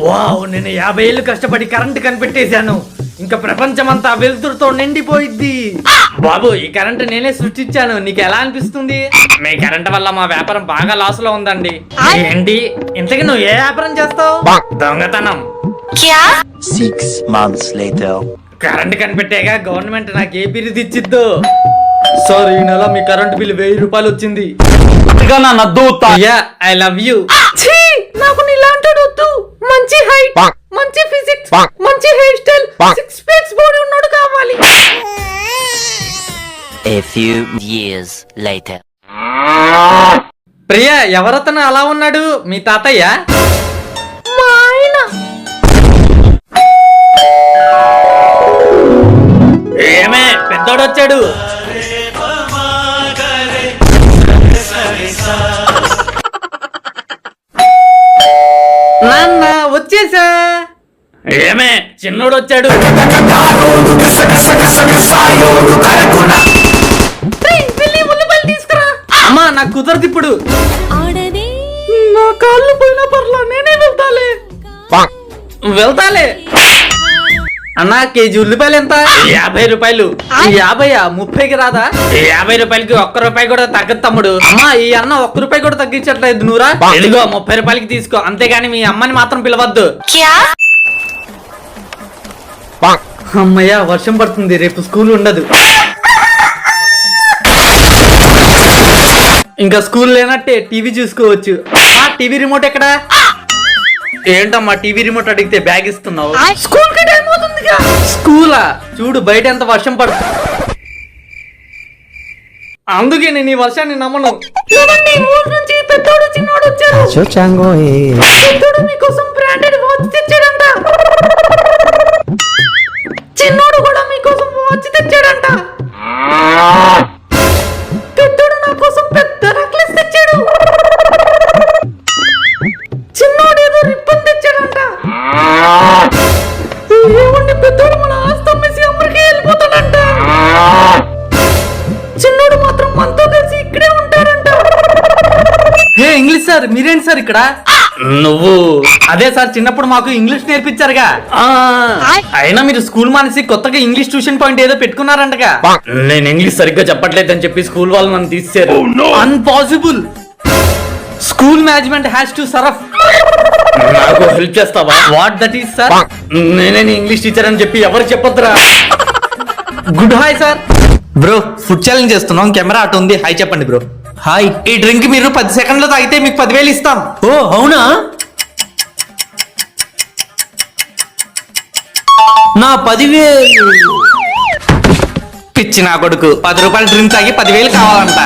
వావ్, నేను 50 ఏళ్ళు కష్టపడి కరెంట్ కనిపెట్టేశాను. ఇంకా ప్రపంచం అంతా వెలుతురుతో నిండిపోయిద్ది. బాబు, ఈ కరెంట్ నేనే సృష్టించాను. నీకు ఎలా అనిపిస్తుంది? మీ కరెంట్ వల్ల మా వ్యాపారం బాగా లాస్ లో ఉందండి. ఏంటి? ఇంతకీ నువ్వు ఏ వ్యాపారం చేస్తావు? దొంగతనం. 6 months later. కరెంట్ కనిపెట్టాగా గవర్నమెంట్ నాకు ఏ బిరుదు ఇచ్చిద్దో. సార్, ఈ నెల మీ కరెంట్ బిల్ 1000 రూపాయలు వచ్చింది. I love you. నాకు నీలాంటి వద్దు. మంచి హైట్, మంచి ఫిజిక్స్, మంచి హెయిర్ స్టైల్, 6 ప్యాక్స్ బాడీ ఉన్నాడు కావాలి. A few years later. Priya, ఎవరతను అలా ఉన్నాడు? మీ తాతయ్య? మా ఆయన. ఏమే పెద్దోడు వచ్చాడు. నాన్న వచ్చేసా. ఏమే చిన్నోడు వచ్చాడు. అమ్మా నాకు కుదరదు ఇప్పుడు. నా కాళ్ళు పోయినా పర్లా, నేనే వెళ్తాలే. అన్నా కేజీ ఉల్లిపాయలు ఎంత? 50 రూపాయలు. 50? 30కి రాదా? 50 రూపాయలకి 1 రూపాయి కూడా తగ్గదు తమ్ముడు. అమ్మా, ఈ అన్న 1 రూపాయి కూడా తగ్గించట్లేదు. నూరా ఇదిగో 30 రూపాయలకి తీసుకో, అంతేగాని మీ అమ్మని మాత్రం పిలవద్దు. అమ్మయ్య, వర్షం పడుతుంది, రేపు స్కూల్ ఉండదు. ఇంకా స్కూల్ లేనట్టే టీవీ చూసుకోవచ్చు. టీవీ రిమోట్ ఎక్కడా? ఏంటమ్మా టీవీ రిమోట్ అడిగితే బ్యాగ్ ఇస్తున్నావు? స్కూల్ కి టైం అవుతుందిగా. స్కూలా? చూడు బయట ఎంత వర్షం పడుతుంది. అందుకే నేను ఈ వర్షాన్ని నమ్మను. చూడండి, ఊరు నుంచి పెద్దోడు చిన్నోడు వచ్చారు. పెద్దోడు మీకోసం బ్రాండెడ్ వాచ్ తెచ్చాడంట. చిన్నోడు కూడా మీకోసం వాచ్ తెచ్చాడంట. పెద్దోడు నా కోసం పెద్ద నెక్లెస్ తెచ్చాడు. చిన్నోడు ఏదో రిబ్బన్ తెచ్చాడంట. ఏమండి, పెద్దోడు మన ఆస్తి అమ్మేసి అమ్మకి వెళ్ళిపోతాడంట. చిన్నోడు మాత్రం మనతో కలిసి ఇక్కడే ఉంటాడంట. హే ఇంగ్లీష్ సార్, మీరేంటి సార్ ఇక్కడ? నువ్వు అదే సార్, చిన్నప్పుడు మాకు ఇంగ్లీష్ నేర్పించారుగా. అయినా మీరు స్కూల్ మానేసి కొత్తగా ఇంగ్లీష్ ట్యూషన్ పాయింట్ ఏదో పెట్టుకున్నారంటగా. నేను ఇంగ్లీష్ సరిగ్గా చెప్పట్లేదని చెప్పి స్కూల్ వాళ్ళు నన్ను తీసేశారు. Unpossible. School management has to సరఫ్. నాకు హెల్ప్ చేస్తావా? What that is sir? నేనే ఇంగ్లీష్ టీచర్ అని చెప్పి ఎవరికి చెప్పొద్దురా. Good hi sir. Bro, food challenge చేస్తున్నాం. కెమెరా అటు ఉంది. హాయ్ చెప్పండి బ్రో. హాయ్. ఈ డ్రింక్ మీరు 10 సెకండ్లో తాగితే మీకు 10,000 ఇస్తాం. ఓ అవునా? నా 10,000 పిచ్చి నా కొడుకు. 10 రూపాయల డ్రింక్ తాగి 10,000 కావాలంట.